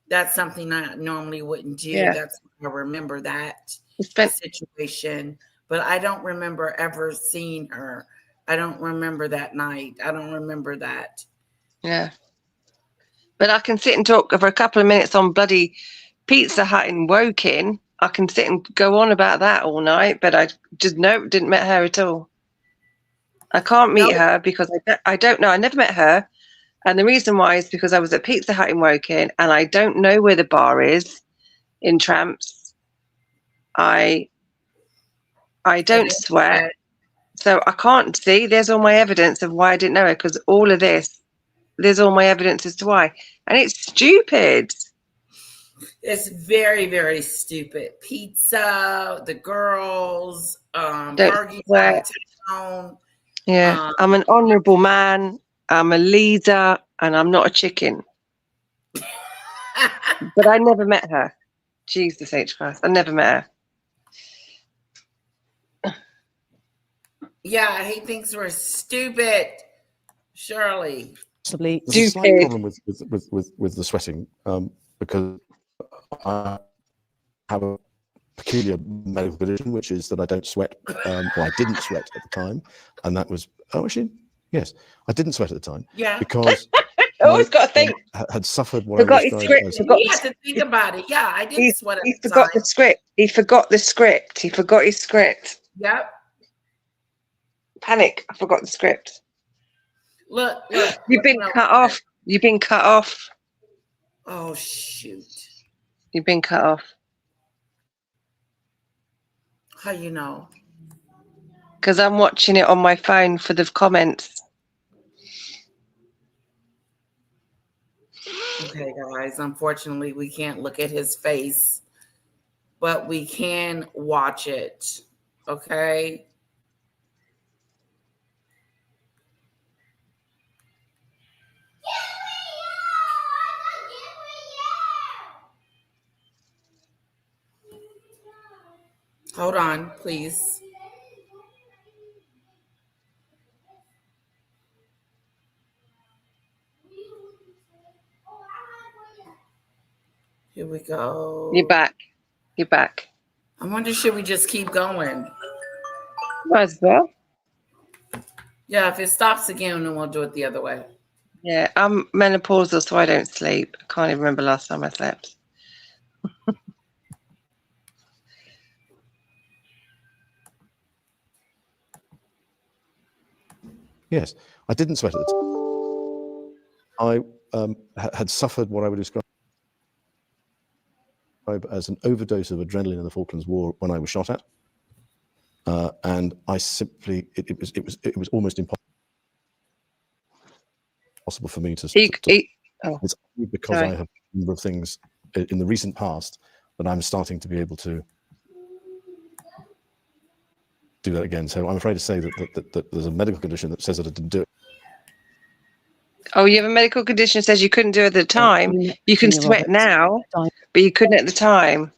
That's something I normally wouldn't do. Yeah. That's I remember that He spent situation, but I don't remember ever seeing her. I don't remember that night. I don't remember that. Yeah. But I can sit and talk for a couple of minutes on bloody Pizza Hut in Woking. I can sit and go on about that all night, but I just didn't met her at all. I can't meet her because I don't know. I never met her. And the reason why is because I was at Pizza Hut in Woking and I don't know where the bar is in Tramps. I don't sweat. So I can't see. There's all my evidence of why I didn't know her, because all of this, there's all my evidence as to why. And it's stupid. It's very, very stupid. Pizza, the girls, Don't arguing sweat. town. Yeah. I'm an honourable man. I'm a leader and I'm not a chicken. But I never met her. Jesus H. Christ. I never met her. Yeah, he thinks we're stupid, Shirley. possibly. There's a slight Stupid. problem with the sweating because have a peculiar medical condition, which is that I don't sweat. Well, I didn't sweat at the time, and that was actually yes, I didn't sweat at the time Yeah. because I always got to think. had suffered what Forgot I his described script. as Forgot He had to think about it. Yeah, I didn't sweat at he the forgot time. the script. He forgot the script. He forgot his script. Yep. Panic. I forgot the script. Look. You've been look, cut off. You've been cut off. Oh, shoot. You've been cut off. How you know? Because I'm watching it on my phone for the comments. Okay, guys. Unfortunately, we can't look at his face, but we can watch it. Okay. Hold on, please. Here we go. You're back. You're back. I wonder, should we just keep going? Might as well. Yeah, if it stops again, then we'll do it the other way. Yeah, I'm menopausal, so I don't sleep. I can't even remember last time I slept. yes, I didn't sweat at the time. I had suffered what I would describe as an overdose of adrenaline in the Falklands War when I was shot at, and I simply it was almost impossible for me to. It's only because sorry. I have a number of things in the recent past that I'm starting to be able to do that again. So I'm afraid to say that there's a medical condition that says that I didn't do it. Oh, you have a medical condition that says you couldn't do it at the time. You can sweat now, but you couldn't at the time.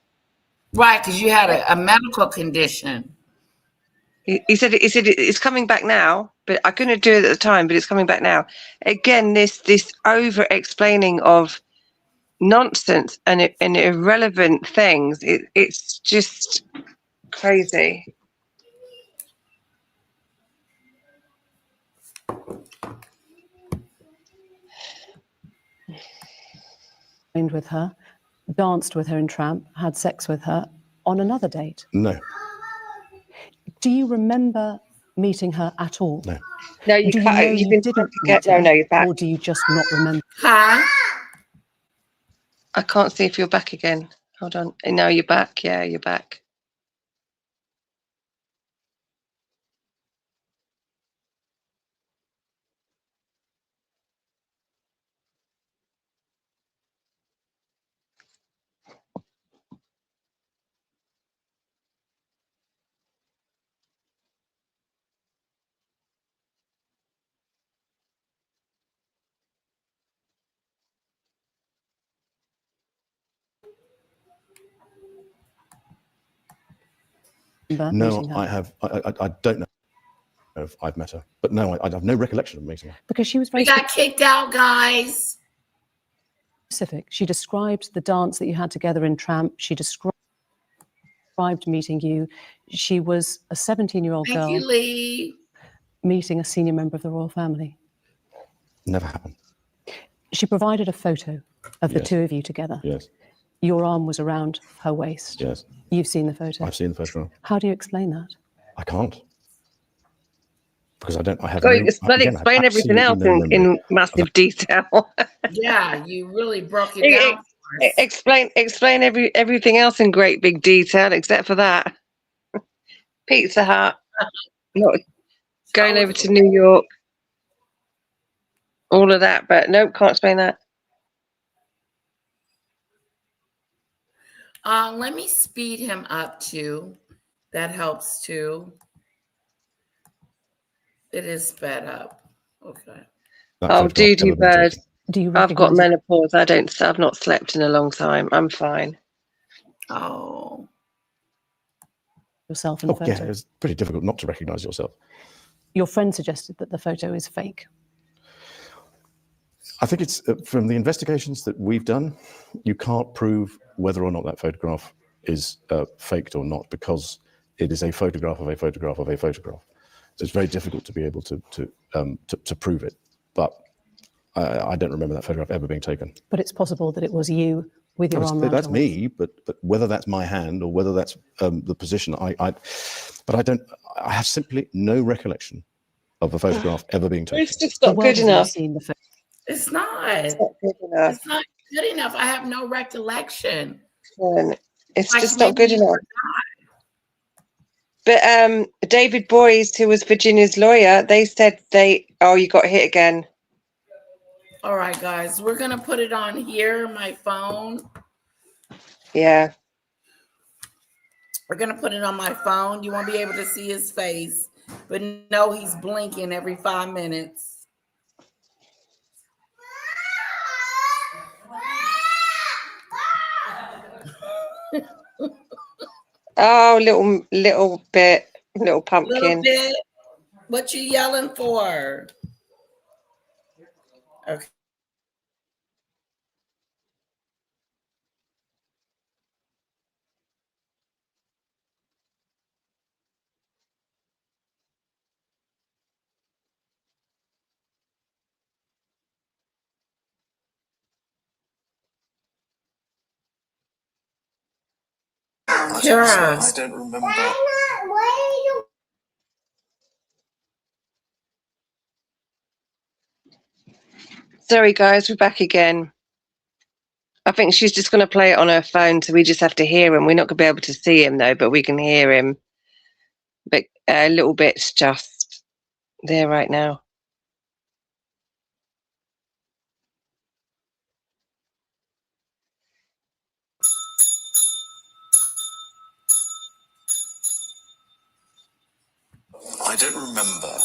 Right, because you had a medical condition. He said it's coming back now, but I couldn't do it at the time, but it's coming back now. Again, this over explaining of nonsense and irrelevant things. It's just crazy. With her, danced with her in Tramp, had sex with her on another date. No. Do you remember meeting her at all? No. No, you've been didn't get, meet her, no, you're back. or do you just not remember? Huh? I can't see if you're back again. Hold on. No, you're back. Yeah, you're back. No, I have. I don't know if I've met her, but no, I have no recollection of meeting her. Because she was very We got kicked out, guys. specific. She described the dance that you had together in Tramp. She described meeting you. She was a 17-year-old Thank girl you, Lee. meeting a senior member of the royal family. Never happened. She provided a photo of the Yes. two of you together. Yes. Your arm was around her waist. Yes. You've seen the photo. I've seen the photograph. How do you explain that? I can't. Because I don't. I have. Go no, explain again, I have everything else absolutely no in memory. massive detail. Yeah, you really broke it down for us. Explain everything else in great big detail except for that. Pizza Hut, not going over to New York, all of that, but nope, can't explain that. Let me speed him up too. That helps too. It is sped up. Okay. That Oh, photograph Doody never been bird. taken. Do you I've got recognise it? menopause. I've not slept in a long time. I'm fine. Oh. Yourself in the Oh, photo? yeah, it's pretty difficult not to recognise yourself. Your friend suggested that the photo is fake. I think it's from the investigations that we've done, you can't prove whether or not that photograph is faked or not, because it is a photograph of a photograph of a photograph. So it's very difficult to be able to prove it. But I don't remember that photograph ever being taken. But it's possible that it was you with your arm around That's her waist. me, but whether that's my hand or whether that's the position, I have simply no recollection of a photograph ever being taken. It's just The not world good has never enough. seen the photo. It's not. It's not good enough. It's not good enough. I have no recollection. It's Like, just not good maybe you enough. But David Boyes, who was Virginia's lawyer, they said you got hit again. All right, guys, we're gonna put it on here, my phone. Yeah. We're gonna put it on my phone. You won't be able to see his face, but no, he's blinking every 5 minutes. Oh, little bit, little pumpkin. Little bit. What you yelling for? Okay. Kira. I don't remember. Sorry, guys, we're back again. I think she's just going to play it on her phone, so we just have to hear him. We're not going to be able to see him, though, but we can hear him. But a little bit's just there right now. I don't remember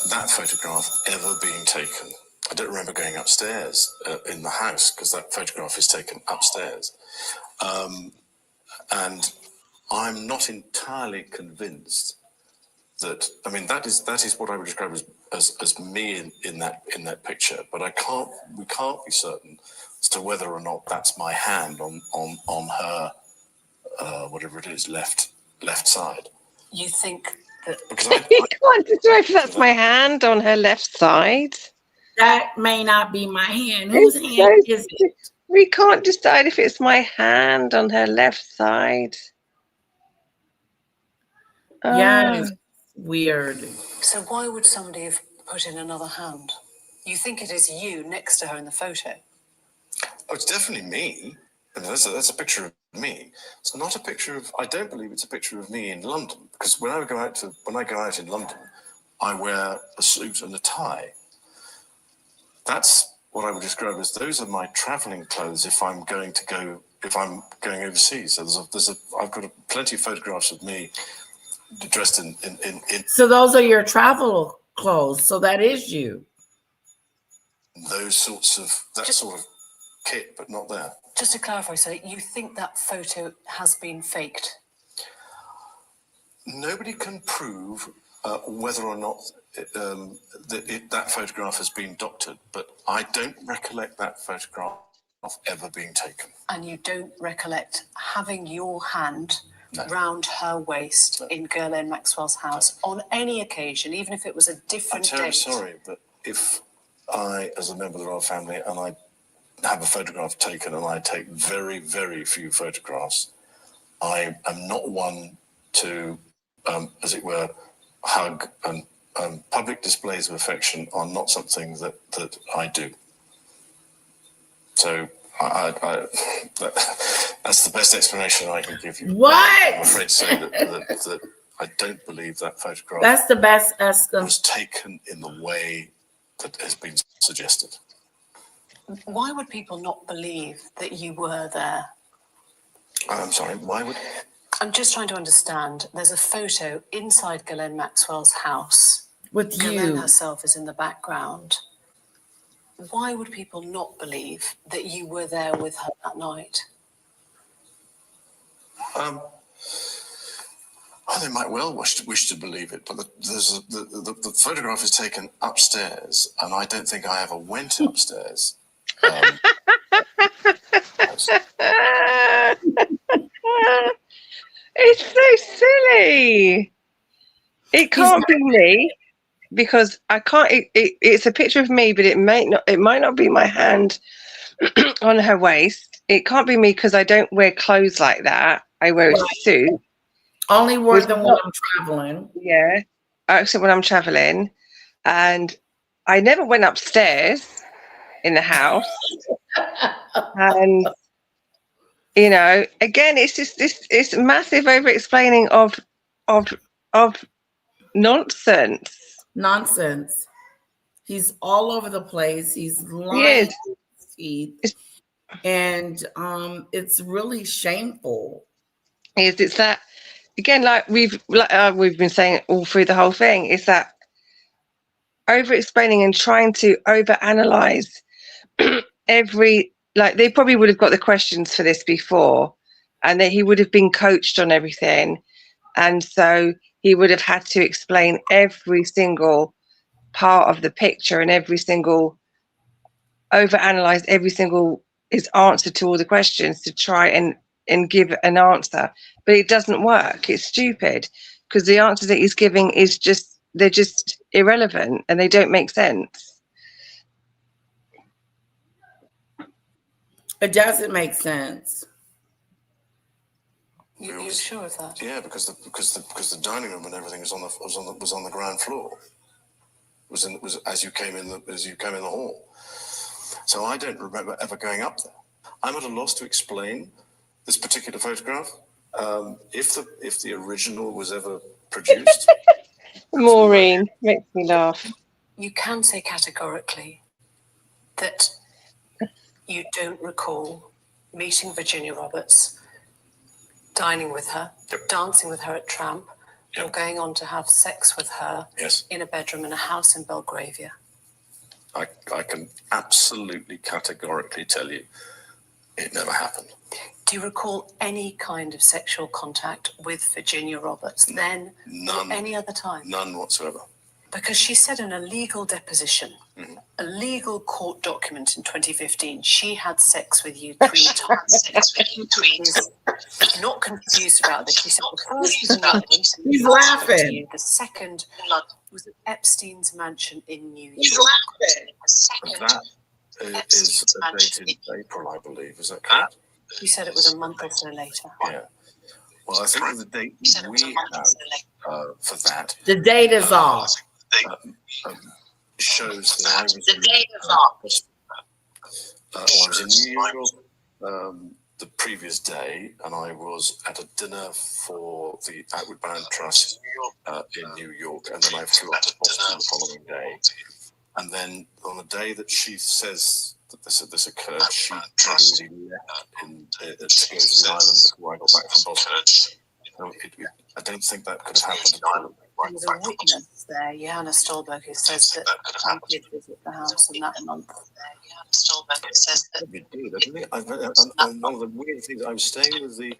that photograph ever being taken. I don't remember going upstairs in the house, because that photograph is taken upstairs. And I'm not entirely convinced that, I mean, that is what I would describe as me in that picture, but we can't be certain as to whether or not that's my hand on her whatever it is, left side. You think that Because You can't decide if that's my hand on her left side. That may not be my hand. Whose hand is it? We can't decide if it's my hand on her left side. Yes. Weird. so why would somebody have put in another hand? You think it is you next to her in the photo? Oh, it's definitely me. And that's a picture of me. It's not a picture of. I don't believe it's a picture of me in London, because when I go out in London, I wear a suit and a tie. That's what I would describe as those are my travelling clothes if I'm going overseas. So I've got plenty of photographs of me dressed in. So those are your travel clothes. So that is you. Those sorts of sort of kit, but not there. Just to clarify, so you think that photo has been faked? Nobody can prove whether or not that photograph has been doctored, but I don't recollect that photograph ever being taken. And you don't recollect having your hand No. round her waist in Ghislaine Maxwell's house on any occasion, even if it was a I'm different terribly date? sorry, but if I, as a member of the royal family, and I have a photograph taken and I take very, very few photographs, I am not one to, as it were, hug, and public displays of affection are not something that I do. So that's the best explanation I can give you. What? I'm afraid to say that I don't believe that photograph That's the best explanation. was taken in the way that has been suggested. Why would people not believe that you were there? I'm sorry, why would... I'm just trying to understand. There's a photo inside Ghislaine Maxwell's house. With Ghislaine you. herself is in the background. Why would people not believe that you were there with her that night? Oh, they might well wish to believe it, but the photograph is taken upstairs, and I don't think I ever went upstairs. house. It's so silly. It can't be me because I can't. It's a picture of me, but it might not be my hand on her waist. It can't be me because I don't wear clothes like that. I wear a suit. Only wear them when I'm traveling. Yeah, except when I'm traveling, and I never went upstairs in the house. And you know, again, it's just it's massive over explaining of nonsense. Nonsense. He's all over the place. He's lying Yes. to his teeth. And it's really shameful. It's that again, like we've been saying all through the whole thing, is that over explaining and trying to over analyze every, like they probably would have got the questions for this before, and that he would have been coached on everything, and so he would have had to explain every single part of the picture and every single over analyze every single his answer to all the questions to try and give an answer, but it doesn't work. It's stupid because the answers that he's giving is just, they're just irrelevant and they don't make sense. It doesn't make sense. You're sure of that? Yeah, because the dining room and everything was on the ground floor. Was as you came in the hall. So I don't remember ever going up there. I'm at a loss to explain this particular photograph. If the original was ever produced. Maureen makes me laugh. You can say categorically that you don't recall meeting Virginia Roberts, dining with her, dancing with her at Tramp, or going on to have sex with her in a bedroom in a house in Belgravia. I can absolutely categorically tell you it never happened. Do you recall any kind of sexual contact with Virginia Roberts then or any other time? None whatsoever. Because she said in a legal deposition, a legal court document in 2015, she had sex with you 3 times. Not confused about this. She said the first was in London. He's laughing. The second was at Epstein's mansion in New York. He's laughing. That is dated April, I believe. Is that correct? You said it was a month or so later. Yeah. Well, I think the date we have for that. The date is off. Shows that I was in New York the previous day, and I was at a dinner for the Outward Bound Trust in New York, and then I flew up to Boston the following day. And then on the day that she says that this occurred, she really left to go to the island before I got back from Boston. I don't think that could have happened. There was a witness there, Johanna Stolberg, who says that I did visit the house in that month. We did, didn't it? And one of the weird things, I was staying with the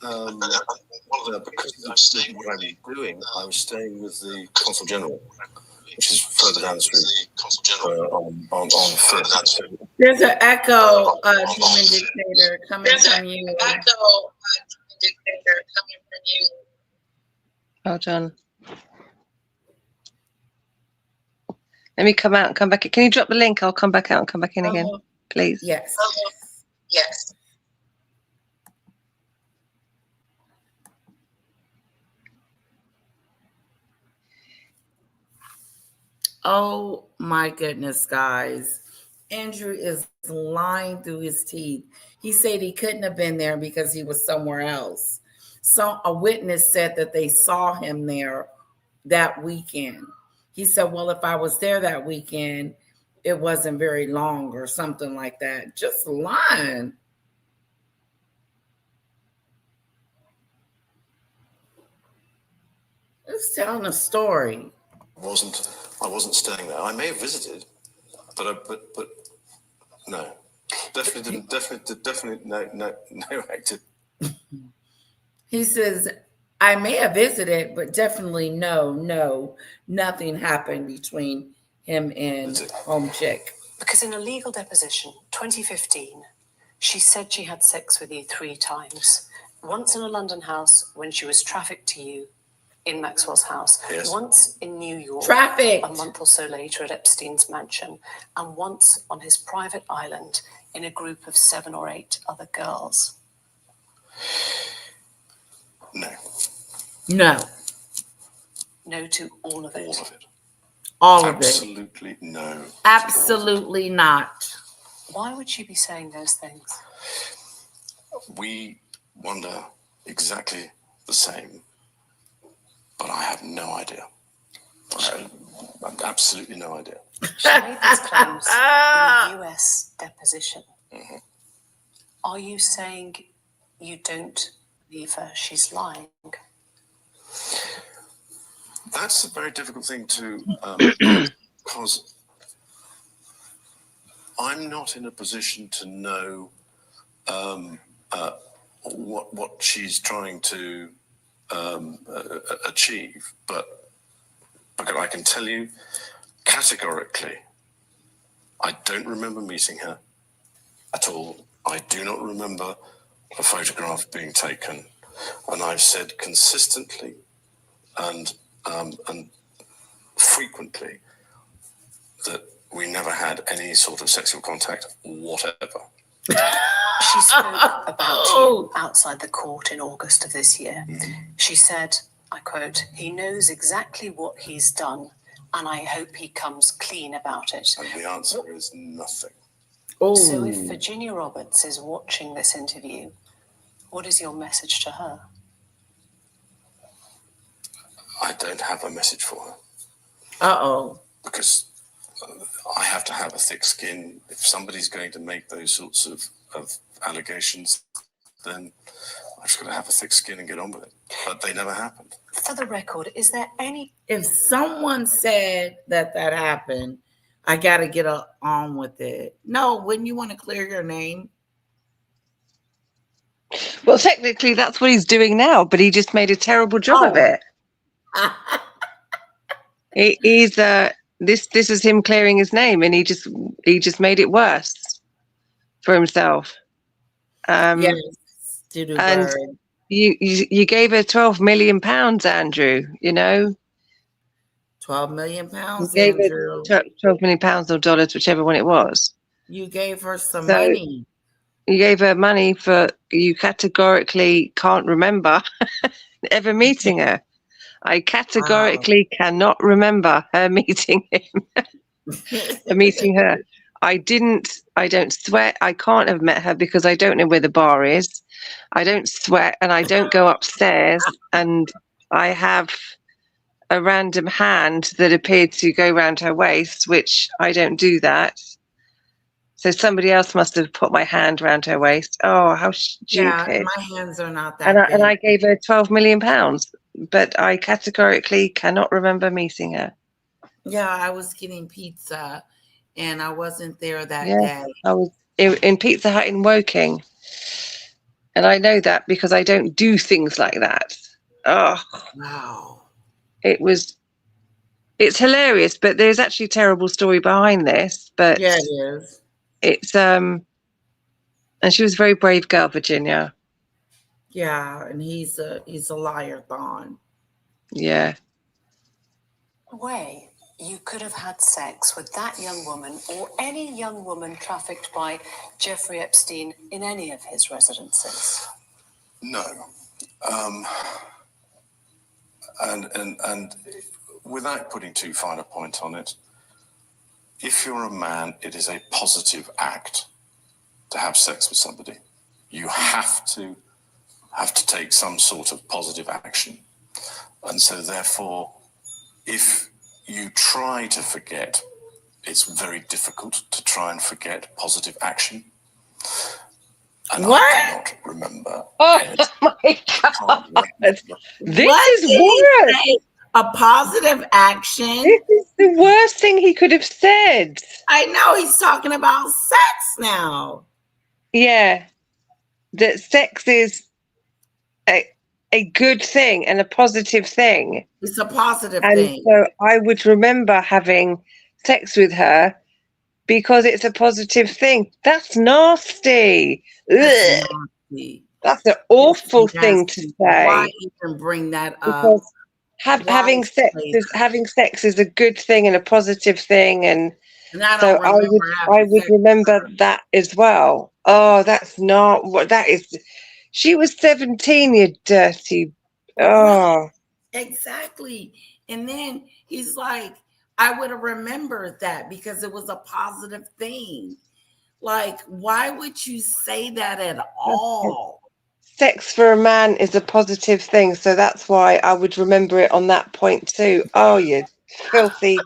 because of what I was doing, I was staying with the Consul General, which is further down the street on Fifth. There's an echo, Demon Dictator, coming from you. Hold on. Let me come out and come back in. Can you drop the link? I'll come back out and come back in again, please. Yes. Yes. Oh my goodness, guys. Andrew is lying through his teeth. He said he couldn't have been there because he was somewhere else. So a witness said that they saw him there that weekend. He said, well, if I was there that weekend, it wasn't very long or something like that. Just lying. It's telling a story. I wasn't staying there. I may have visited, but no, definitely no active. He says, I may have visited, but definitely no, nothing happened between him and Home Chick. Because in a legal deposition, 2015, She said she had sex with you 3 times. Once in a London house when she was trafficked to you in Maxwell's house. Yes. Once in New York. Trafficked. A month or so later at Epstein's mansion. And once on his private island in a group of 7 or 8 other girls. No. No. No to all of it. All of it. All of it. Absolutely no. Absolutely not. Why would she be saying those things? We wonder exactly the same, but I have no idea. I have absolutely no idea. She made these claims in a US deposition. Mm-hmm. Are you saying you don't believe her? She's lying. That's a very difficult thing to, because I'm not in a position to know what she's trying to achieve, but I can tell you categorically, I don't remember meeting her at all. I do not remember a photograph being taken, and I've said consistently and frequently that we never had any sort of sexual contact whatever. She spoke about you outside the court in August of this year. She said, I quote, "He knows exactly what he's done, and I hope he comes clean about it." And the answer is nothing. So if Virginia Roberts is watching this interview, what is your message to her? I don't have a message for her. Uh-oh. Because I have to have a thick skin. If somebody's going to make those sorts of allegations, then I've just got to have a thick skin and get on with it. But they never happened. For the record, is there any... If someone said that happened, I got to get on with it. No, wouldn't you want to clear your name? Well, technically, that's what he's doing now, but he just made a terrible job of it. This is him clearing his name, and he just made it worse for himself. Yes, and you gave her £12 million, Andrew. You know, £12 million, you gave Andrew. her £12 million or dollars, whichever one it was. You gave her some money. You gave her money for, you categorically can't remember ever meeting her. I categorically cannot remember her meeting him, meeting her. I don't sweat. I can't have met her because I don't know where the bar is. I don't sweat, and I don't go upstairs, and I have a random hand that appeared to go around her waist, which I don't do that. So somebody else must have put my hand around her waist. Oh, how stupid. Yeah, my hands are not that big. And I gave her £12 million, but I categorically cannot remember meeting her. Yeah, I was getting pizza, and I wasn't there that day. I was in Pizza Hut in Woking. And I know that because I don't do things like that. Oh, wow. It's hilarious, but there's actually a terrible story behind this. But yeah, it is. It's and she was a very brave girl, Virginia. Yeah, and he's a liar, Thon. Yeah. way you could have had sex with that young woman or any young woman trafficked by Jeffrey Epstein in any of his residences? No. And without putting too fine a point on it, if you're a man, it is a positive act to have sex with somebody. You have to take some sort of positive action. And so therefore, if you try to forget, it's very difficult to try and forget positive action. And what? I cannot remember. Oh my God. This What is worse. A positive action? This is the worst thing he could have said. I know, he's talking about sex now. Yeah. That sex is a good thing and a positive thing. It's a positive and thing. So I would remember having sex with her because it's a positive thing. That's nasty. That's Ugh. nasty. That's an awful It's thing to nasty. say. Why even bring that up? Because Why having sex say is a good thing and a positive thing, and And I so don't remember I having would sex. remember that as well. Oh, that's not what that is. She was 17, you dirty. Oh, Exactly. And then he's like, I would have remembered that because it was a positive thing. Like, why would you say that at all? sex for a man is a positive thing, so that's why I would remember it on that point too. Oh, you filthy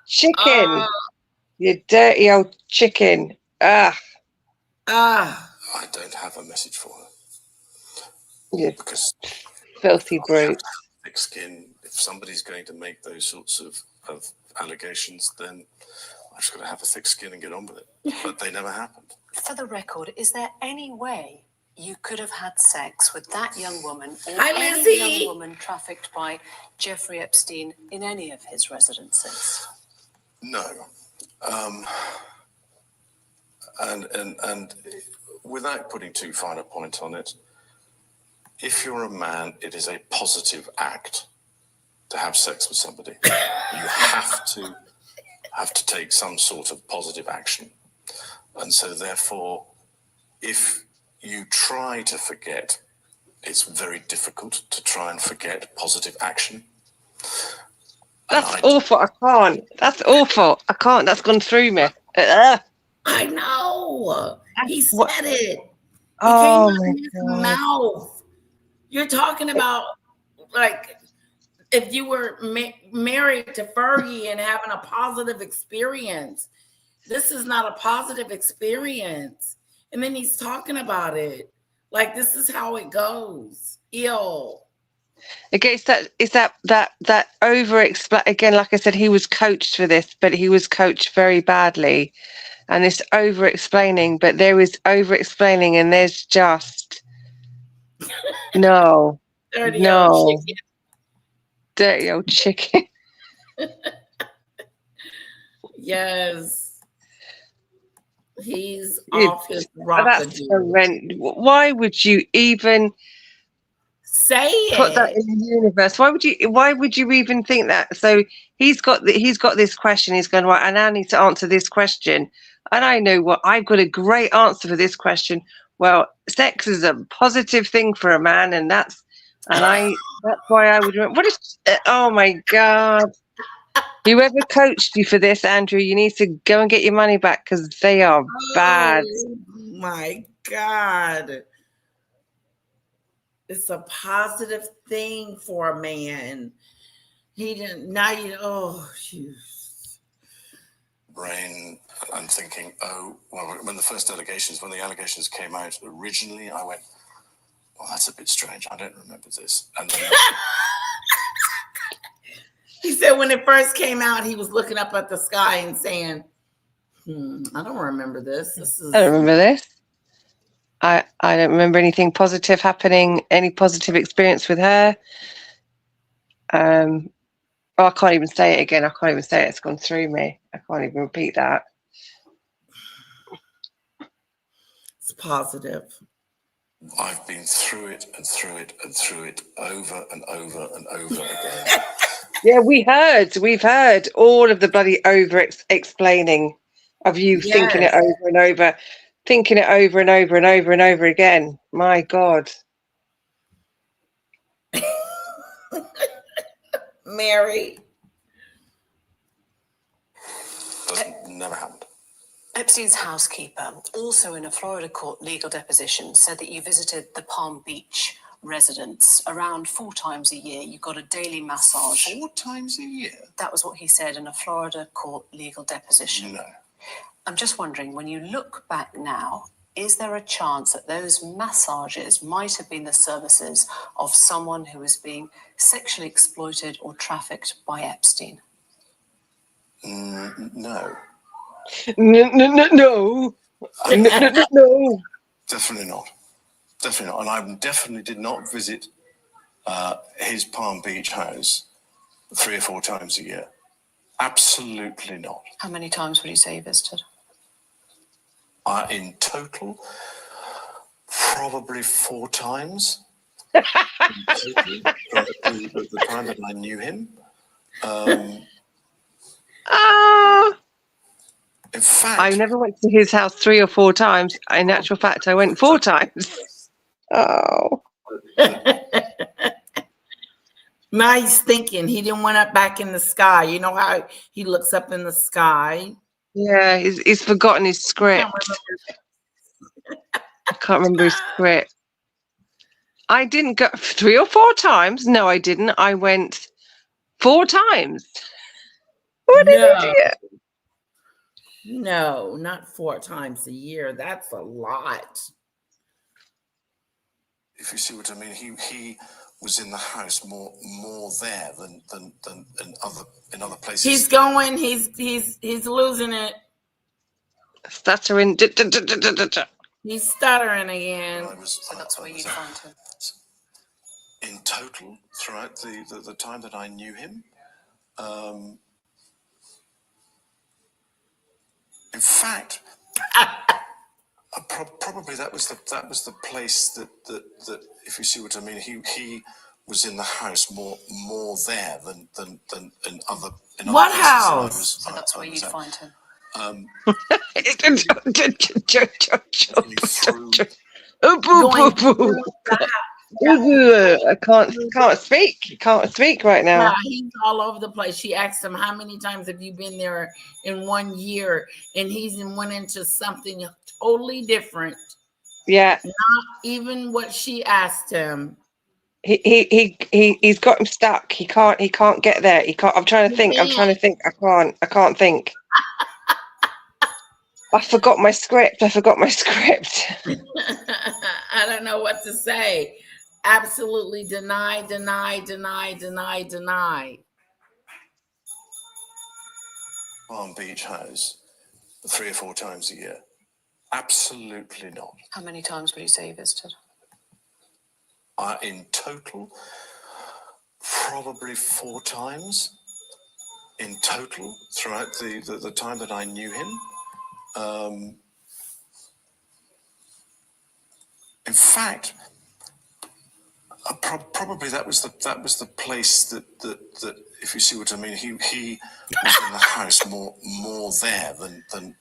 chicken. You dirty old chicken. Ah, I don't have a message for her you because filthy I brute. have to have thick skin. If somebody's going to make those sorts of allegations, then I've just got to have a thick skin and get on with it. But they never happened. For the record, is there any way you could have had sex with that young woman or Hi, any Lizzie. young woman trafficked by Jeffrey Epstein in any of his residences? No. And without putting too fine a point on it, if you're a man, it is a positive act to have sex with somebody. You have to take some sort of positive action. And so therefore, if you try to forget, it's very difficult to try and forget positive action. That's awful. I can't. That's awful. I can't. That's gone through me. I know. He said What- it. It Oh came out my of his God. mouth. You're talking about like if you were married to Fergie and having a positive experience. This is not a positive experience. And then he's talking about it. Like this is how it goes. Ew. Again, it's that over explain again. Like I said, he was coached for this, but he was coached very badly, and it's over explaining. But there is over explaining, and there's just no, Dirty old chicken. dirty old chicken. Yes. He's off his That's rocker. horrendous. Why would you even Say put that it. in the universe? Why would you even think that? So he's got this question. He's going, right, and I need to answer this question. And I know what I've got a great answer for this question. Well, sex is a positive thing for a man, and that's why I would. What is? Oh my God! Whoever coached you for this, Andrew, you need to go and get your money back because they are bad. Oh my God. It's a positive thing for a man. He didn't, now you, oh, shoot. Brain, I'm thinking, oh, well, when the allegations came out originally, I went, well, that's a bit strange. I don't remember this. And then He said when it first came out, he was looking up at the sky and saying, I don't remember this. I don't remember this. I don't remember anything positive happening, any positive experience with her. Oh, I can't even say it again. I can't even say it. It's gone through me. I can't even repeat that. It's positive. I've been through it and through it and through it over and over and over again. Yeah, we've heard all of the bloody explaining of you thinking it over and over, thinking it over and over and over and over again. My God. Mary. Never happened. Epstein's housekeeper, also in a Florida court legal deposition, said that you visited the Palm Beach residence around 4 times a year. You got a daily massage. 4 times a year? That was what he said in a Florida court legal deposition. No. I'm just wondering, when you look back now, is there a chance that those massages might have been the services of someone who was being sexually exploited or trafficked by Epstein? No. No. Definitely not. Definitely not. And I definitely did not visit his Palm Beach house 3 or 4 times a year. Absolutely not. How many times would you say you visited? In total, probably 4 times. In total, the time that I knew him. In fact, I never went to his house 3 or 4 times. In actual fact, I went 4 times. Oh. Now he's thinking he didn't went up back in the sky. You know how he looks up in the sky? Yeah, he's forgotten his script. I can't remember his script. I didn't go 3 or 4 times. No, I didn't. I went 4 times. What an idiot. No, not 4 times a year. That's a lot. if you see what I mean, he was in the house more there than in other places. He's going. He's losing it. Stuttering. He's stuttering again. So that's where you find him. In total, throughout the time that I knew him, in fact, probably that was the place that if you see what I mean, he was in the house more there than in other what places. house? So that's where you find him. I can't speak right now. Yeah, he's all over the place. She asked him, how many times have you been there in 1 year? And went into something totally different. Yeah. Not even what she asked him. He's got him stuck. He can't get there. I'm trying to think. I can't think. I forgot my script. I don't know what to say. Absolutely deny. Palm Beach House 3 or 4 times a year. Absolutely not. How many times would you say you visited? In total, probably 4 times. In total, throughout the time that I knew him. In fact, probably that was the place that if you see what I mean, he was in the house more there than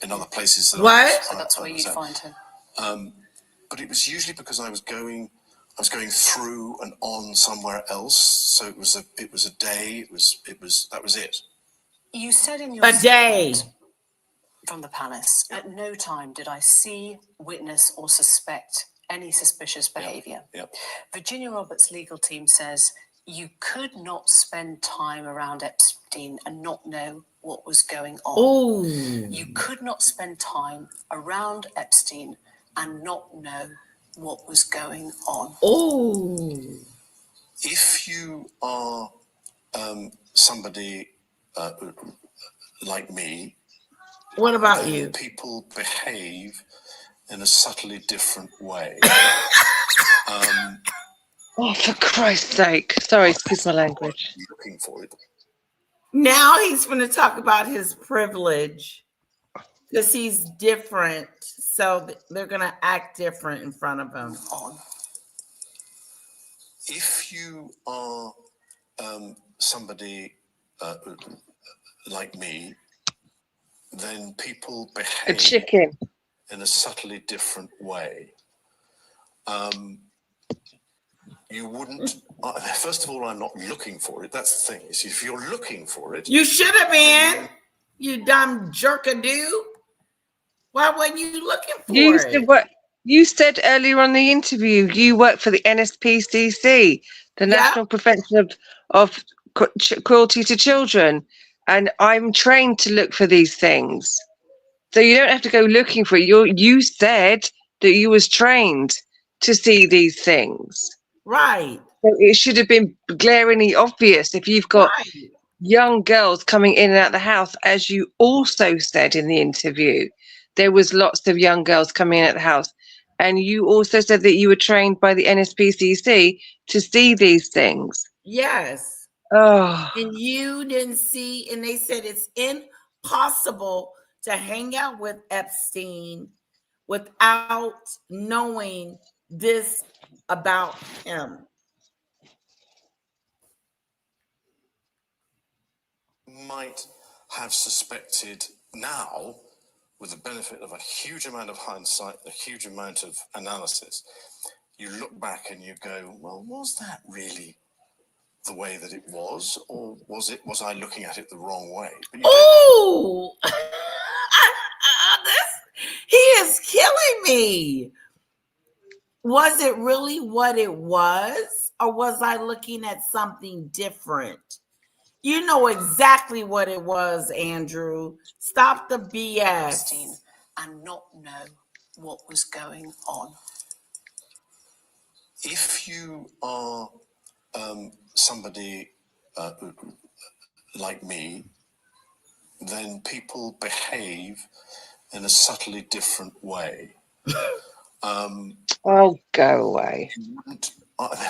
in other places. What? So that's where you find him. But it was usually because I was going through and on somewhere else. So it was a day. That was it. You said in your A day. statement from the palace, at no time did I see, witness, or suspect any suspicious behaviour. Yep. Virginia Roberts' legal team says you could not spend time around Epstein and not know what was going on. Oh. You could not spend time around Epstein and not know what was going on. Oh. If you are somebody like me, What about then you? people behave in a subtly different way. Oh, for Christ's sake! Sorry, excuse my language. Looking for it. Now he's going to talk about his privilege because he's different. So they're going to act different in front of him. If you are somebody like me, then people A behave chicken. in a subtly different way. You wouldn't. First of all, I'm not looking for it. That's the thing. Is if you're looking for it, You should have been, you dumb jerkadoo. Why weren't you looking for it? You said earlier on the interview you work for the NSPCC, the National Prevention of Cruelty to Children, and I'm trained to look for these things. So you don't have to go looking for it. You said that you was trained to see these things. Right. So it should have been glaringly obvious if you've got young girls coming in and out of the house, as you also said in the interview. There was lots of young girls coming in at the house. And you also said that you were trained by the NSPCC to see these things. Yes. Oh, And you didn't see, and they said it's impossible to hang out with Epstein without knowing this about him. Might have suspected now, with the benefit of a huge amount of hindsight, a huge amount of analysis, you look back and you go, well, was that really the way that it was, or was I looking at it the wrong way? But you don't. Oh, he is killing me. Was it really what it was, or was I looking at something different? You know exactly what it was, Andrew. Stop the BS. Epstein and not know what was going on. If you are somebody like me, then people behave in a subtly different way. oh, go away.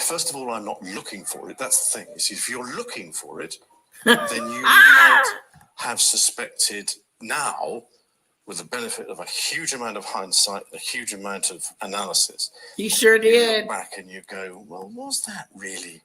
First of all, I'm not looking for it. That's the thing. Is if you're looking for it, then you might have suspected now, with the benefit of a huge amount of hindsight, a huge amount of analysis. He sure You did. look back and you go, well, was that really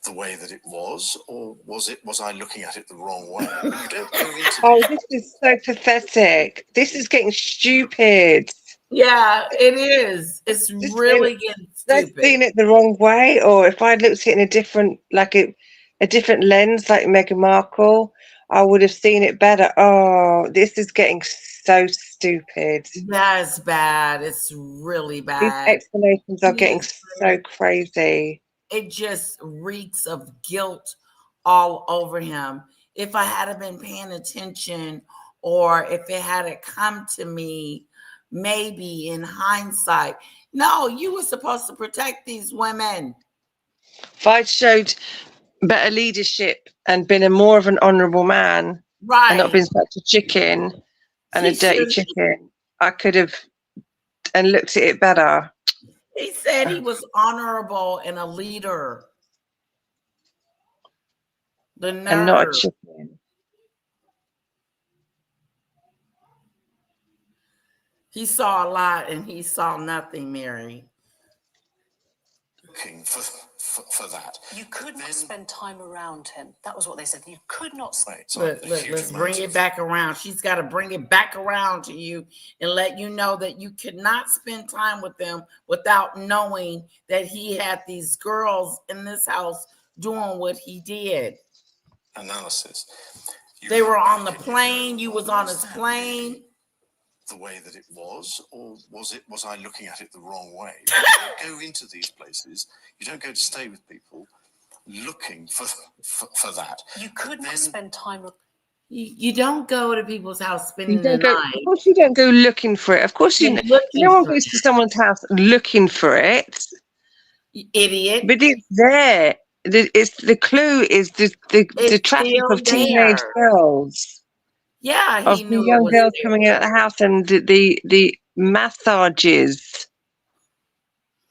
the way that it was, or was I looking at it the wrong way? But you don't go into Oh, this is so pathetic. This is getting stupid. Yeah, it is. It's Just really getting I've stupid. seen it the wrong way, or if I'd looked at it in a different, like a different lens, like Meghan Markle, I would have seen it better. Oh, this is getting so stupid. That's bad. It's really These bad. explanations are getting Yes. so crazy. It just reeks of guilt all over him. If I had been paying attention, or if it had come to me, maybe in hindsight, no, you were supposed to protect these women. If I'd showed better leadership and been a more of an honourable man Right. and not been such a chicken and a He dirty should- chicken, I could have and looked at it better. He said he was honorable and a leader. The nerve. And not a chicken. He saw a lot and he saw nothing, Mary. looking for that. You could not Then- spend time around him. That was what they said. You could not. Right, so Look, a look, huge let's amount bring it of- back around. She's got to bring it back around to you and let you know that you could not spend time with them without knowing that he had these girls in this house doing what he did. analysis. You They look were on the back and you plane. go, You well, was on was his that plane. really the way that it was, or was I looking at it the wrong way? But you don't go into these places. You don't go to stay with people looking for that. You could Then- not spend time. You don't go to people's house spending You the don't go, night. of course, you don't go looking for it. Of course, you You're know. looking No one for goes it. to someone's house looking for it, You idiot. but it's there. The clue is the It's traffic still of teenage there. girls, Yeah, of he the knew it young was girls there. coming out of the house, and the massages,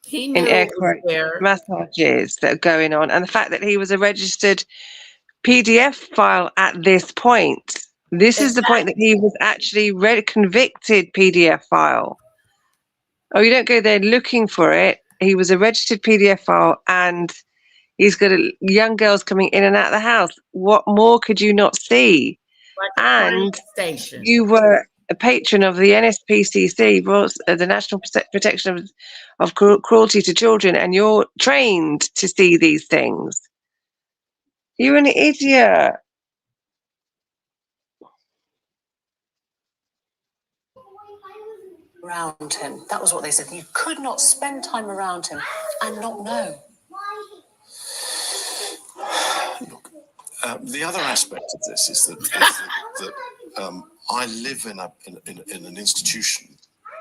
He knew in air it was quotes, there. massages that are going on, and the fact that he was a registered PDF file at this point. This is the point that he was actually convicted PDF file. Oh, you don't go there looking for it. He was a registered PDF file, and he's got young girls coming in and out of the house. What more could you not see? Like a And train station. you were a patron of the NSPCC, the National Protection of Cruelty to Children, and you're trained to see these things. You're an idiot. Around him. That was what they said. You could not spend time around him and not know. Look, the other aspect of this is that I live in an institution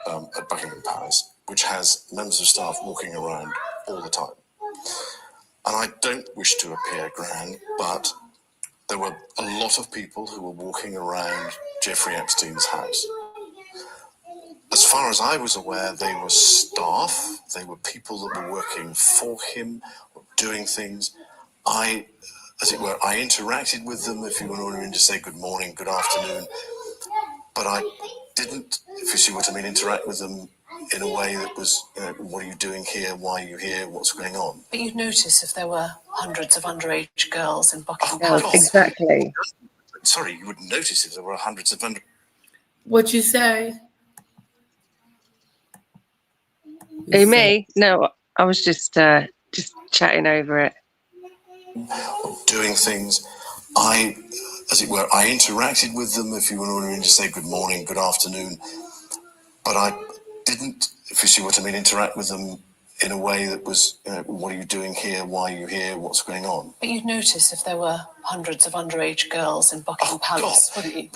at Buckingham Palace which has members of staff walking around all the time, and I don't wish to appear grand, but there were a lot of people who were walking around Jeffrey Epstein's house. As far as I was aware, they were staff. They were people that were working for him, or doing things. I as it were, I interacted with them, if you want to say good morning, good afternoon, but I didn't, if you see what I mean, interact with them in a way that was, what are you doing here? Why are you here? What's going on? But you'd notice if there were hundreds of underage girls in Buckingham Oh, Palace. Exactly. Sorry, you wouldn't notice if there were hundreds of What you say? Who, me? No, I was just chatting over it. doing things. I, as it were, I interacted with them, if you want to say good morning, good afternoon, but I didn't, if you see what I mean, interact with them in a way that was, what are you doing here? Why are you here? What's going on? But you'd notice if there were hundreds of underage girls in Buckingham Palace, wouldn't you?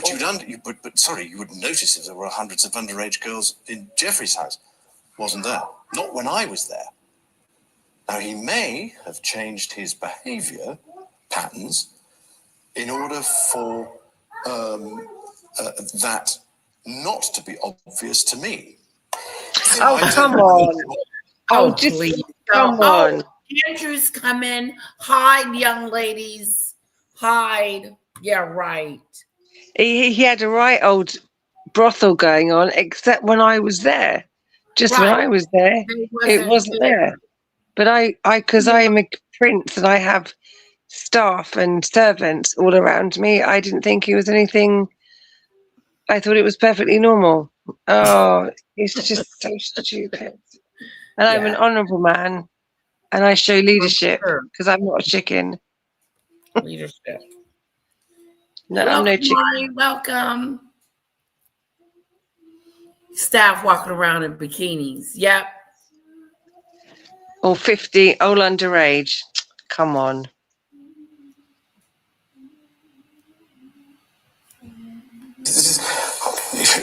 But sorry, you would notice if there were hundreds of underage girls in Jeffrey's house. Wasn't there? Not when I was there. Now, he may have changed his behaviour patterns in order for that not to be obvious to me. Oh, come on. Oh, just please. come on. Andrew's coming. Hide, young ladies. Hide. Yeah, right. He had a right old brothel going on, except when I was there. Just when Right. I was there, it wasn't there. But because I am a prince and I have staff and servants all around me, I didn't think it was anything. I thought it was perfectly normal. Oh, it's just so stupid. And I'm an honourable man, and I show leadership because I'm not a chicken. Leadership. No, I'm Welcome, no chicken. Marty, welcome. Staff walking around in bikinis. Yep. Or 50, all underage. Come on.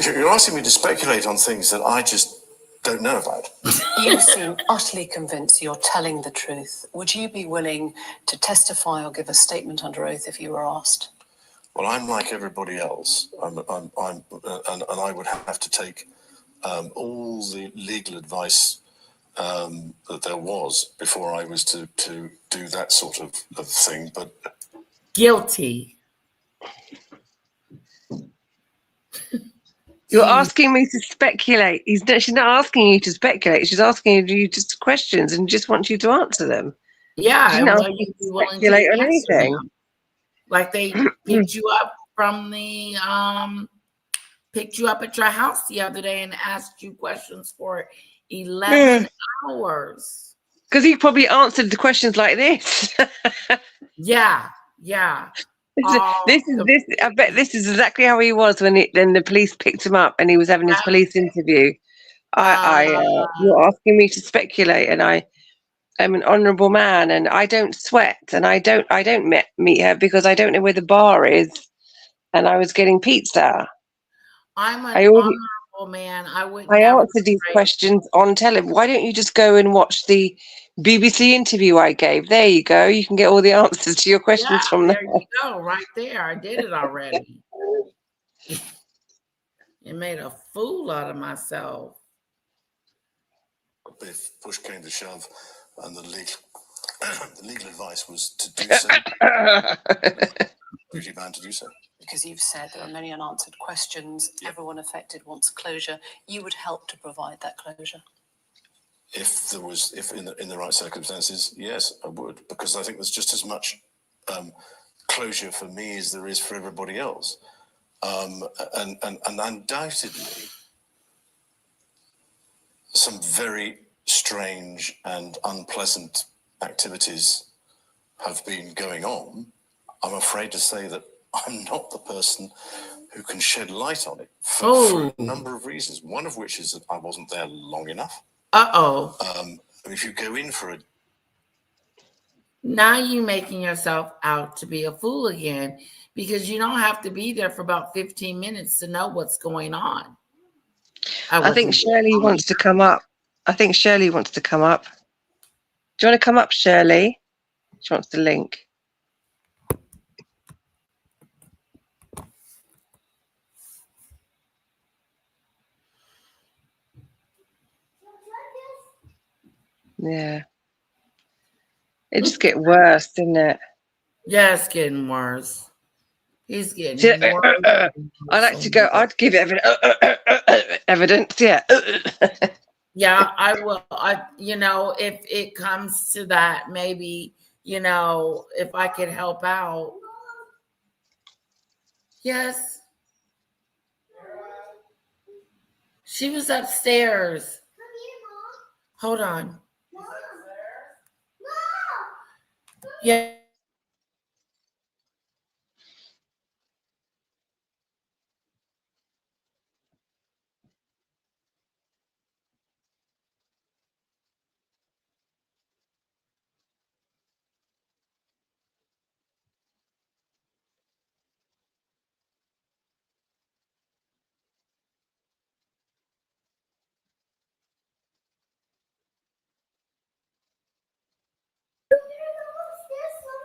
You're asking me to speculate on things that I just don't know about. You seem utterly convinced you're telling the truth. Would you be willing to testify or give a statement under oath if you were asked? Well, I'm like everybody else. And I would have to take all the legal advice that there was before I was to do that sort of thing. But Guilty. You're asking me to speculate. She's not asking you to speculate. She's asking you just questions and just wants you to answer them. Yeah. She's not well, asking you'd be you to willing to speculate on answer anything. them. Like they picked you up from the picked you up at your house the other day and asked you questions for 11 hours. Because he probably answered the questions like this. Yeah. I bet this is exactly how he was when the police picked him up and he was having his police interview. You're asking me to speculate, and I am an honourable man, and I don't sweat, and I don't meet her because I don't know where the bar is, and I was getting pizza. I'm an honourable man. I answered these questions on television. Why don't you just go and watch the BBC interview I gave? There you go. You can get all the answers to your questions from there. There you go, right there. I did it already. It made a fool out of myself. But if push came to shove and the legal advice was to do so, really bound to do so. Because you've said there are many unanswered questions, everyone affected wants closure. You would help to provide that closure. If in the right circumstances, yes, I would, because I think there's just as much closure for me as there is for everybody else, and undoubtedly, some very strange and unpleasant activities have been going on. I'm afraid to say that I'm not the person who can shed light on it for a number of reasons. One of which is that I wasn't there long enough. If you go in for now you're making yourself out to be a fool again, because you don't have to be there for about 15 minutes to know what's going on. I think Shirley wants to come up. Do you want to come up, Shirley? She wants the link. Yeah. It just get worse, didn't it? Yeah, it's getting worse. He's getting See, worse. I like to go. I'd give evidence. Yeah. Yeah, I will. If it comes to that, maybe, if I could help out. Yes. She was upstairs. Hold on. Yeah.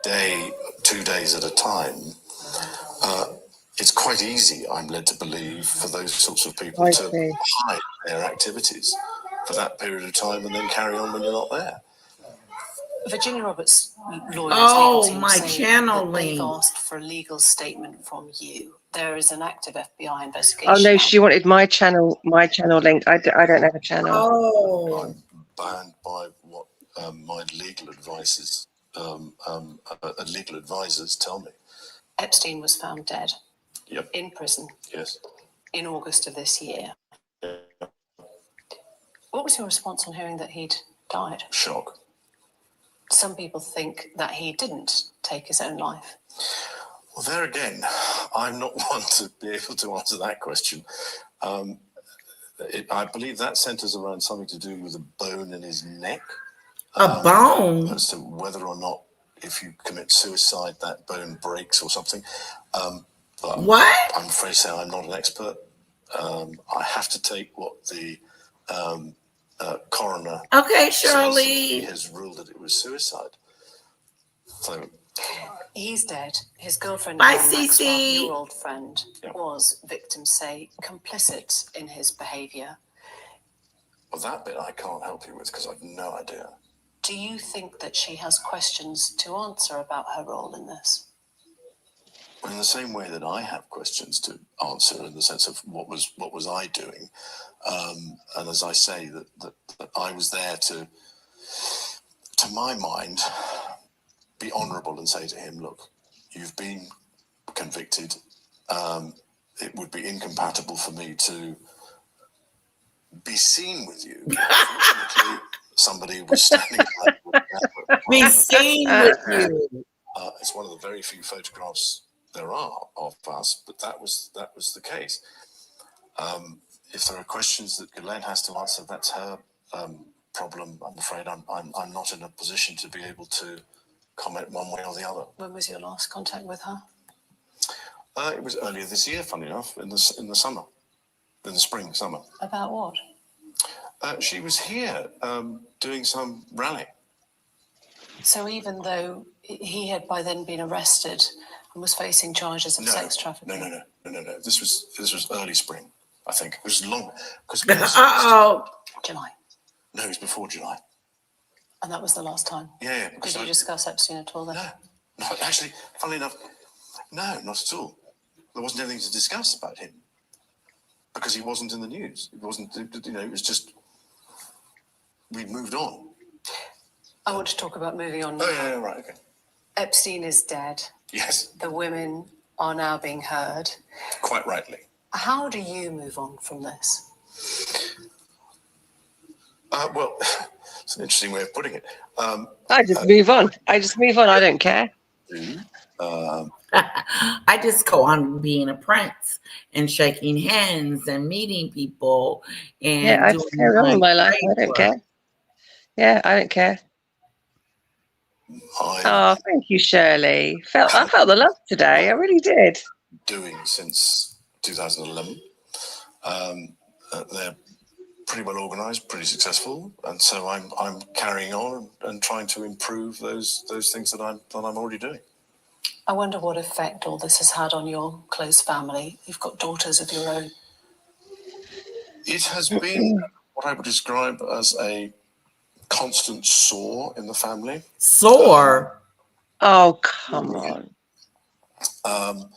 Day, 2 days at a time, it's quite easy, I'm led to believe, for those sorts of people I to see. hide their activities for that period of time and then carry on when you're not there. Virginia Roberts' lawyers, Oh, legal team my say channel that they've link. asked for a legal statement from you. There is an active FBI investigation. Oh no, now. she wanted my channel link. I don't have a channel. Oh. I'm bound by what my legal advisors tell me. Epstein was found dead. Yep. In prison. Yes. In August of this year. Yeah. What was your response on hearing that he'd died? Shock. Some people think that he didn't take his own life. Well, there again, I'm not one to be able to answer that question. I believe that centres around something to do with a bone in his neck. A bone? As to whether or not, if you commit suicide, that bone breaks or something. But What? I'm afraid to say I'm not an expert. I have to take what the coroner Okay, says. Shirley. He has ruled that it was suicide. So He's dead. His girlfriend, Bye, Helen Maxwell, Cece. your old friend, was, victims say, complicit in his behaviour. well, that bit I can't help you with because I've no idea. Do you think that she has questions to answer about her role in this? Well, in the same way that I have questions to answer, in the sense of what was I doing, and as I say that I was there to my mind, be honourable and say to him, look, you've been convicted. It would be incompatible for me to be seen with you. Unfortunately, somebody was standing there. Be seen with you. It's one of the very few photographs there are of us, but that was the case. If there are questions that Ghislaine has to answer, that's her problem. I'm afraid I'm not in a position to be able to comment one way or the other. When was your last contact with her? It was earlier this year, funny enough, in the summer, in the spring, summer. About what? She was here doing some rally. So even though he had by then been arrested and was facing charges of sex trafficking? No. This was early spring, I think. It was long. Uh-oh. July. No, it was before July. And that was the last time? Yeah. Did you discuss Epstein at all then? No, actually, funnily enough, no, not at all. There wasn't anything to discuss about him because he wasn't in the news. It wasn't, it was just, we moved on. I want to talk about moving on. Oh, yeah, right, okay. Epstein is dead. Yes. The women are now being heard. Quite rightly. How do you move on from this? Well, it's an interesting way of putting it. I just move on. I don't care. I just go on being a prince and shaking hands and meeting people and I just carry on with my life. I don't care. Yeah, I don't care. Oh, thank you, Shirley. I felt the love today. I really did. Doing since 2011. They're pretty well organised, pretty successful, and so I'm carrying on and trying to improve those things that I'm already doing. I wonder what effect all this has had on your close family. You've got daughters of your own. It has been what I would describe as a constant sore in the family. Sore? Oh, come on. Um,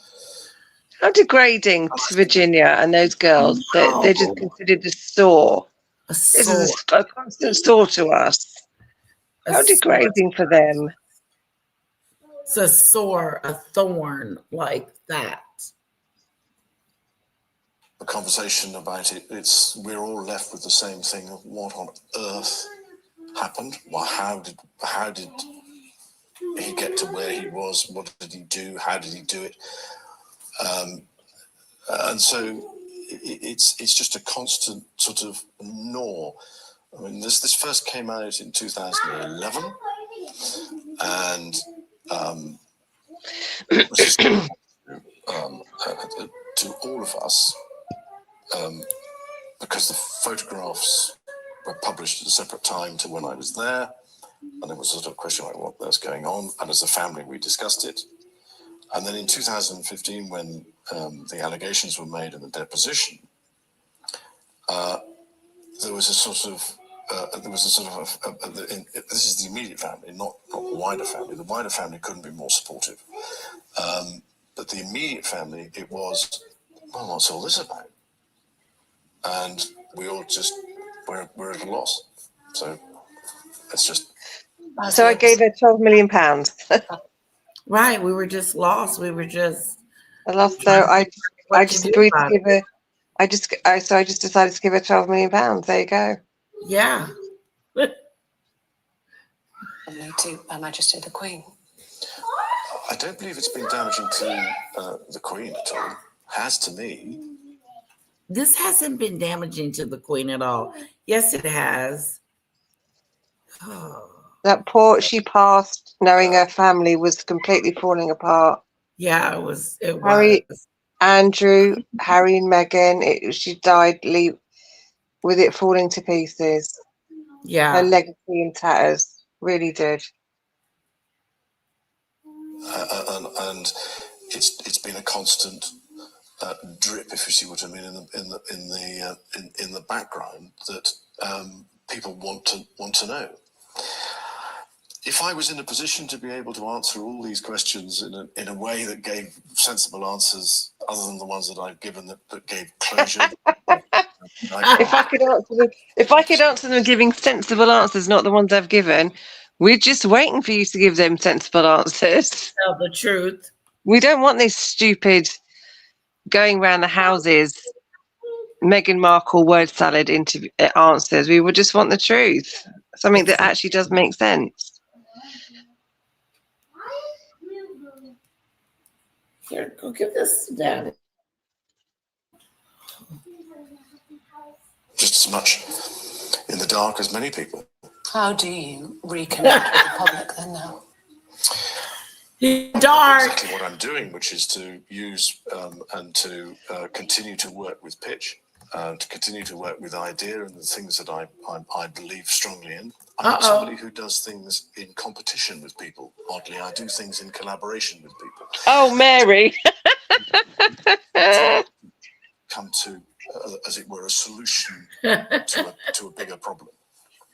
How degrading to Virginia and those girls. They're just considered a sore. A This sore. is a constant sore to us. A How degrading for them. It's a sore, a thorn like that. the conversation about it, we're all left with the same thing of what on earth happened. Well, how did he get to where he was? What did he do? How did he do it? And so it's just a constant sort of gnaw. I mean, this first came out in 2011, and it was just, to all of us, because the photographs were published at a separate time to when I was there, and it was a sort of question like what was going on, and as a family we discussed it. And then in 2015, when the allegations were made in the deposition, there was a sort of this is the immediate family, not the wider family. The wider family couldn't be more supportive, but the immediate family, it was, well, what's all this about? And we all just we're at a loss. So it's just. So I gave her £12 million. Right, we were just lost. We were just. I lost. So I just agreed to give her. I just decided to give her £12 million. There you go. Yeah. To Her Majesty the Queen. I don't believe it's been damaging to the Queen at all. Has to me. This hasn't been damaging to the Queen at all. Yes, it has. Oh. That she passed knowing her family was completely falling apart. Yeah, it was. Andrew, Harry and Meghan, she died with it falling to pieces. Yeah. Her legacy in tatters, really did. And it's been a constant drip, if you see what I mean, in the background that people want to know. If I was in a position to be able to answer all these questions in a way that gave sensible answers, other than the ones that I've given that gave closure. If I could answer them giving sensible answers, not the ones I've given, we're just waiting for you to give them sensible answers. Tell the truth. We don't want this stupid going around the houses, Meghan Markle word salad answers. We would just want the truth, something that actually does make sense. Here, go give this to Daddy. Just as much in the dark as many people. How do you reconnect with the public then now? Dark. Exactly what I'm doing, which is to use and to continue to work with Pitch, to continue to work with IDEA and the things that I believe strongly in. I'm not somebody who does things in competition with people. Oddly, I do things in collaboration with people. Oh, Mary. Come to, as it were, a solution to a bigger problem.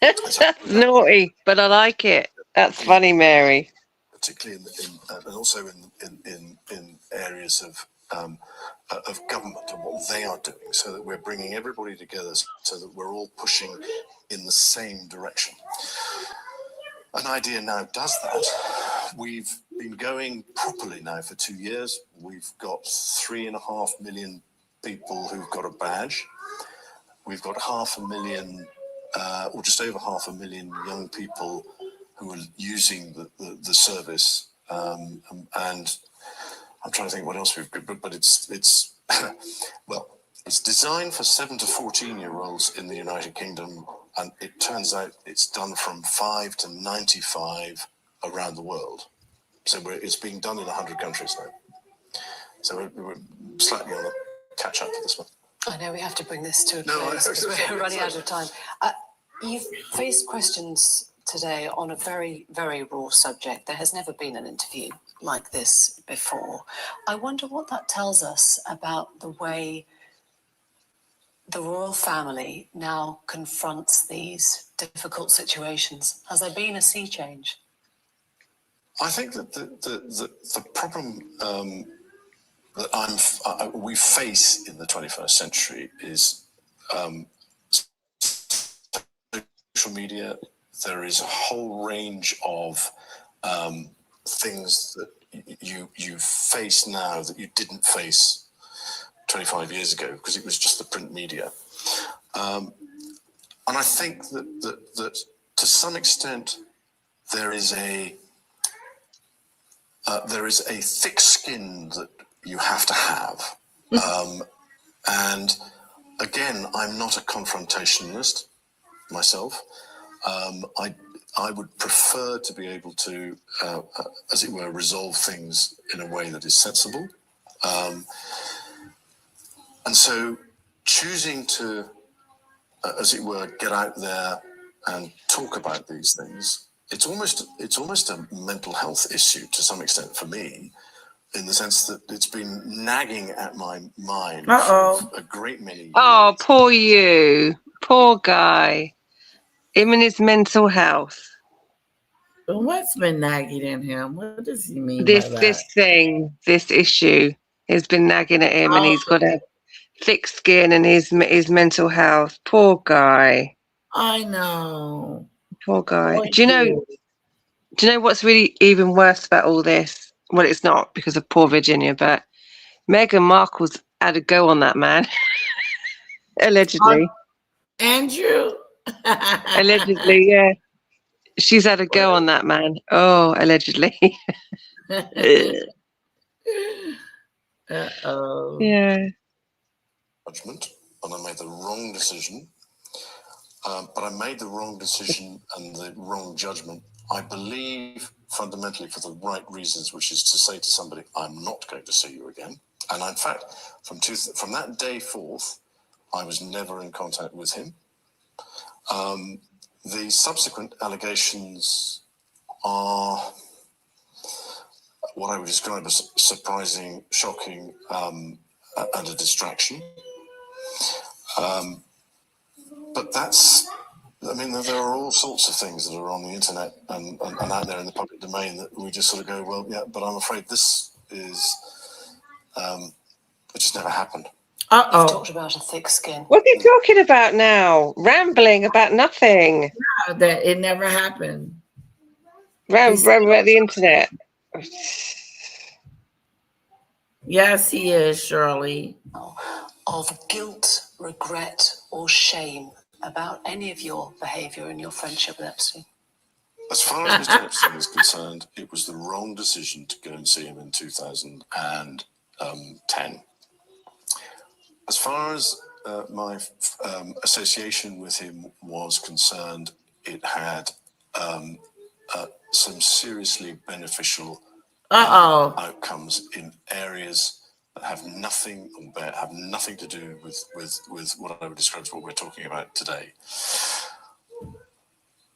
That's naughty, but I like it. That's funny, Mary. Particularly and also in areas of government and what they are doing, so that we're bringing everybody together, so that we're all pushing in the same direction. An IDEA now does that. We've been going properly now for 2 years. We've got 3.5 million people who've got a badge. We've got 500,000, or just over 500,000 young people who are using the service, and I'm trying to think what else we've got, but it's well, it's designed for 7 to 14-year-olds in the United Kingdom, and it turns out it's done from 5 to 95 around the world. So it's being done in 100 countries now. So we're slightly on the catch up for this one. I know we have to bring this to a close because we're running out of time. You've faced questions today on a very, very raw subject. There has never been an interview like this before. I wonder what that tells us about the way the royal family now confronts these difficult situations. Has there been a sea change? I think that the problem that we face in the 21st century is social media. There is a whole range of things that you face now that you didn't face 25 years ago because it was just the print media. And I think that to some extent there is a thick skin that you have to have. And again, I'm not a confrontationalist myself. I would prefer to be able to, as it were, resolve things in a way that is sensible. And so choosing to, as it were, get out there and talk about these things, it's almost a mental health issue to some extent for me, in the sense that it's been nagging at my mind for a great many years. Oh, poor you. Poor guy. Him and his mental health. What's been nagging at him? What does he mean This by that? this issue has been nagging at him, and he's got a thick skin and his mental health. Poor guy. I know. Poor guy. Poor Do you know what's really even worse about all this? Well, it's not because of poor Virginia, but Meghan Markle's had a go on that man. Allegedly. Andrew? Allegedly, yeah. She's had a go on that man. Oh, allegedly. Uh-oh. Yeah. Judgment, and I made the wrong decision. But I made the wrong decision and the wrong judgment, I believe, fundamentally for the right reasons, which is to say to somebody, I'm not going to see you again. And in fact, from that day forth, I was never in contact with him. The subsequent allegations are what I would describe as surprising, shocking, and a distraction. But there are all sorts of things that are on the internet and out there in the public domain that we just sort of go, well, yeah, but I'm afraid this is, it just never happened. You've talked about a thick skin. What's he talking about now? Rambling about nothing. No, that it never happened. Rambling about the internet. Yes, he is, Shirley. Of guilt, regret, or shame about any of your behaviour and your friendship with Epstein? As far as Mr. Epstein is concerned, it was the wrong decision to go and see him in 2010. As far as my association with him was concerned, it had some seriously beneficial outcomes in areas that have nothing to do with what I would describe as what we're talking about today.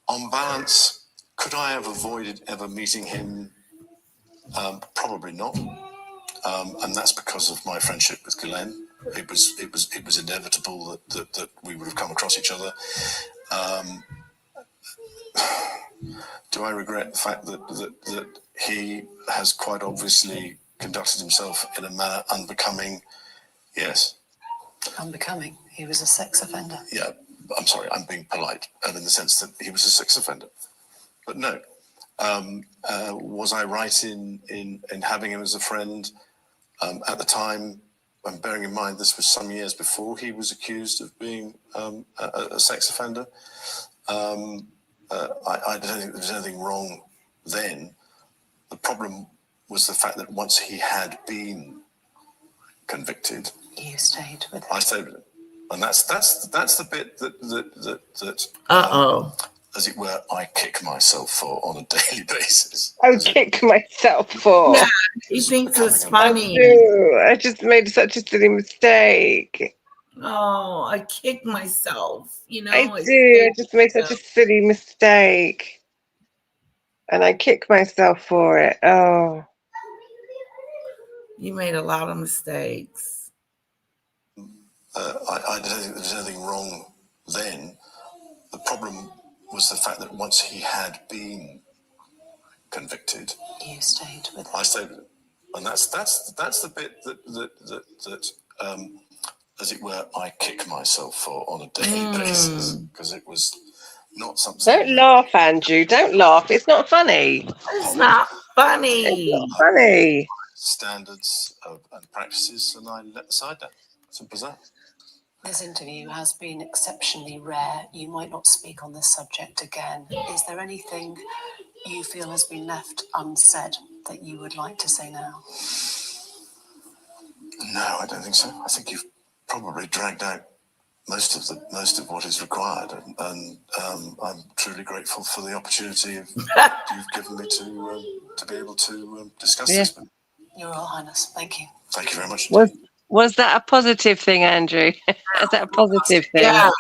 On balance, could I have avoided ever meeting him? Probably not, and that's because of my friendship with Ghislaine. It was inevitable that we would have come across each other. Do I regret the fact that he has quite obviously conducted himself in a manner unbecoming? Yes. Unbecoming? He was a sex offender. Yeah, I'm sorry, I'm being polite, and in the sense that he was a sex offender. But no. Was I right in having him as a friend at the time? And bearing in mind this was some years before he was accused of being a sex offender. I don't think there was anything wrong then. The problem was the fact that once he had been convicted, you stayed with him. I stayed with him, and that's the bit that as it were, I kick myself for on a daily basis. I kick myself for. Yeah, he thinks it's funny. I just made such a silly mistake. Oh, I kick myself. I do. I just made such a silly mistake. And I kick myself for it. Oh. You made a lot of mistakes. I don't think there was anything wrong then. The problem was the fact that once he had been convicted, You stayed with I him. stayed with him, and that's the bit that as it were, I kick myself for on a daily basis, because it was not something. Don't laugh, Andrew. Don't laugh. It's not funny. It's not funny. Funny. Standards and practices, and I let the side down. Simple as that. This interview has been exceptionally rare. You might not speak on this subject again. Is there anything you feel has been left unsaid that you would like to say now? No, I don't think so. I think you've probably dragged out most of what is required, and I'm truly grateful for the opportunity you've given me to be able to discuss this. Your Royal Highness, thank you. Thank you very much. Was that a positive thing, Andrew? Is that a positive thing? Yeah.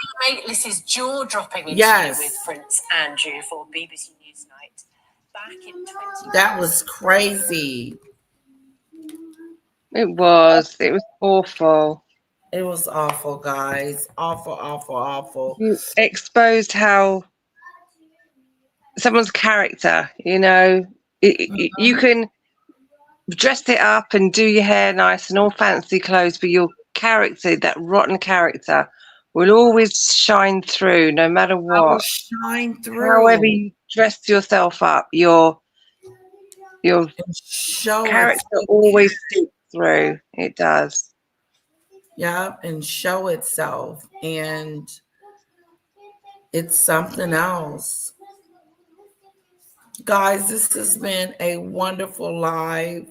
This is jaw-dropping interview Yes. with Prince Andrew for BBC Newsnight back in 20. That was crazy. It was awful. It was awful, guys. Awful, awful, awful. You exposed how someone's character, you can dress it up and do your hair nice and all fancy clothes, but your character, that rotten character, will always shine through no matter I will what. shine through. However you dress yourself up, your Show character itself. always seeps through. It does. Yeah, and show itself. And it's something else. Guys, this has been a wonderful live.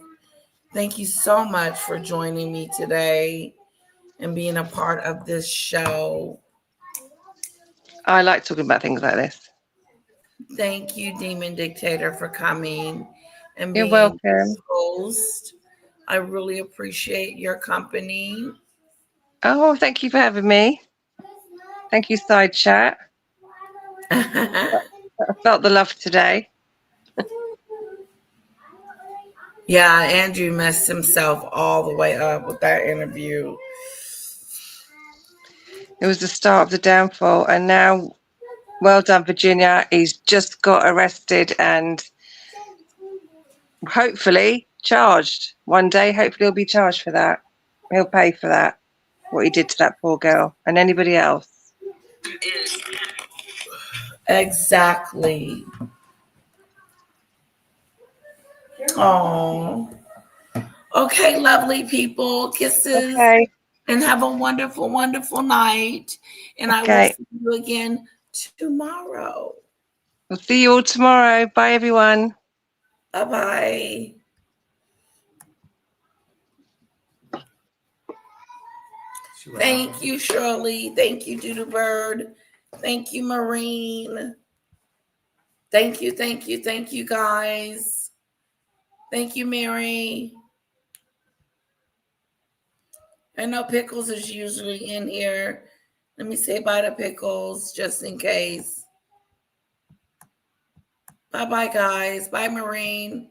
Thank you so much for joining me today and being a part of this show. I like talking about things like this. Thank you, Demon Dictator, for coming and You're being welcome. the host. I really appreciate your company. Oh, thank you for having me. Thank you, Side Chat. Yeah, I felt the love today. Andrew messed himself all the way up with that interview. It was the start of the downfall, and now, well done, Virginia. He's just got arrested and hopefully charged one day. Hopefully he'll be charged for that. He'll pay for that, what he did to that poor girl and anybody else. Exactly. Oh. Okay, lovely people. Kisses. Okay. And have a wonderful, wonderful night. And I will Okay. see you again tomorrow. We'll see you all tomorrow. Bye, everyone. Bye-bye. Thank you, Shirley. Thank you, Doodle Bird. Thank you, Marine. Thank you, guys. Thank you, Mary. I know Pickles is usually in here. Let me say bye to Pickles just in case. Bye-bye, guys. Bye, Marine.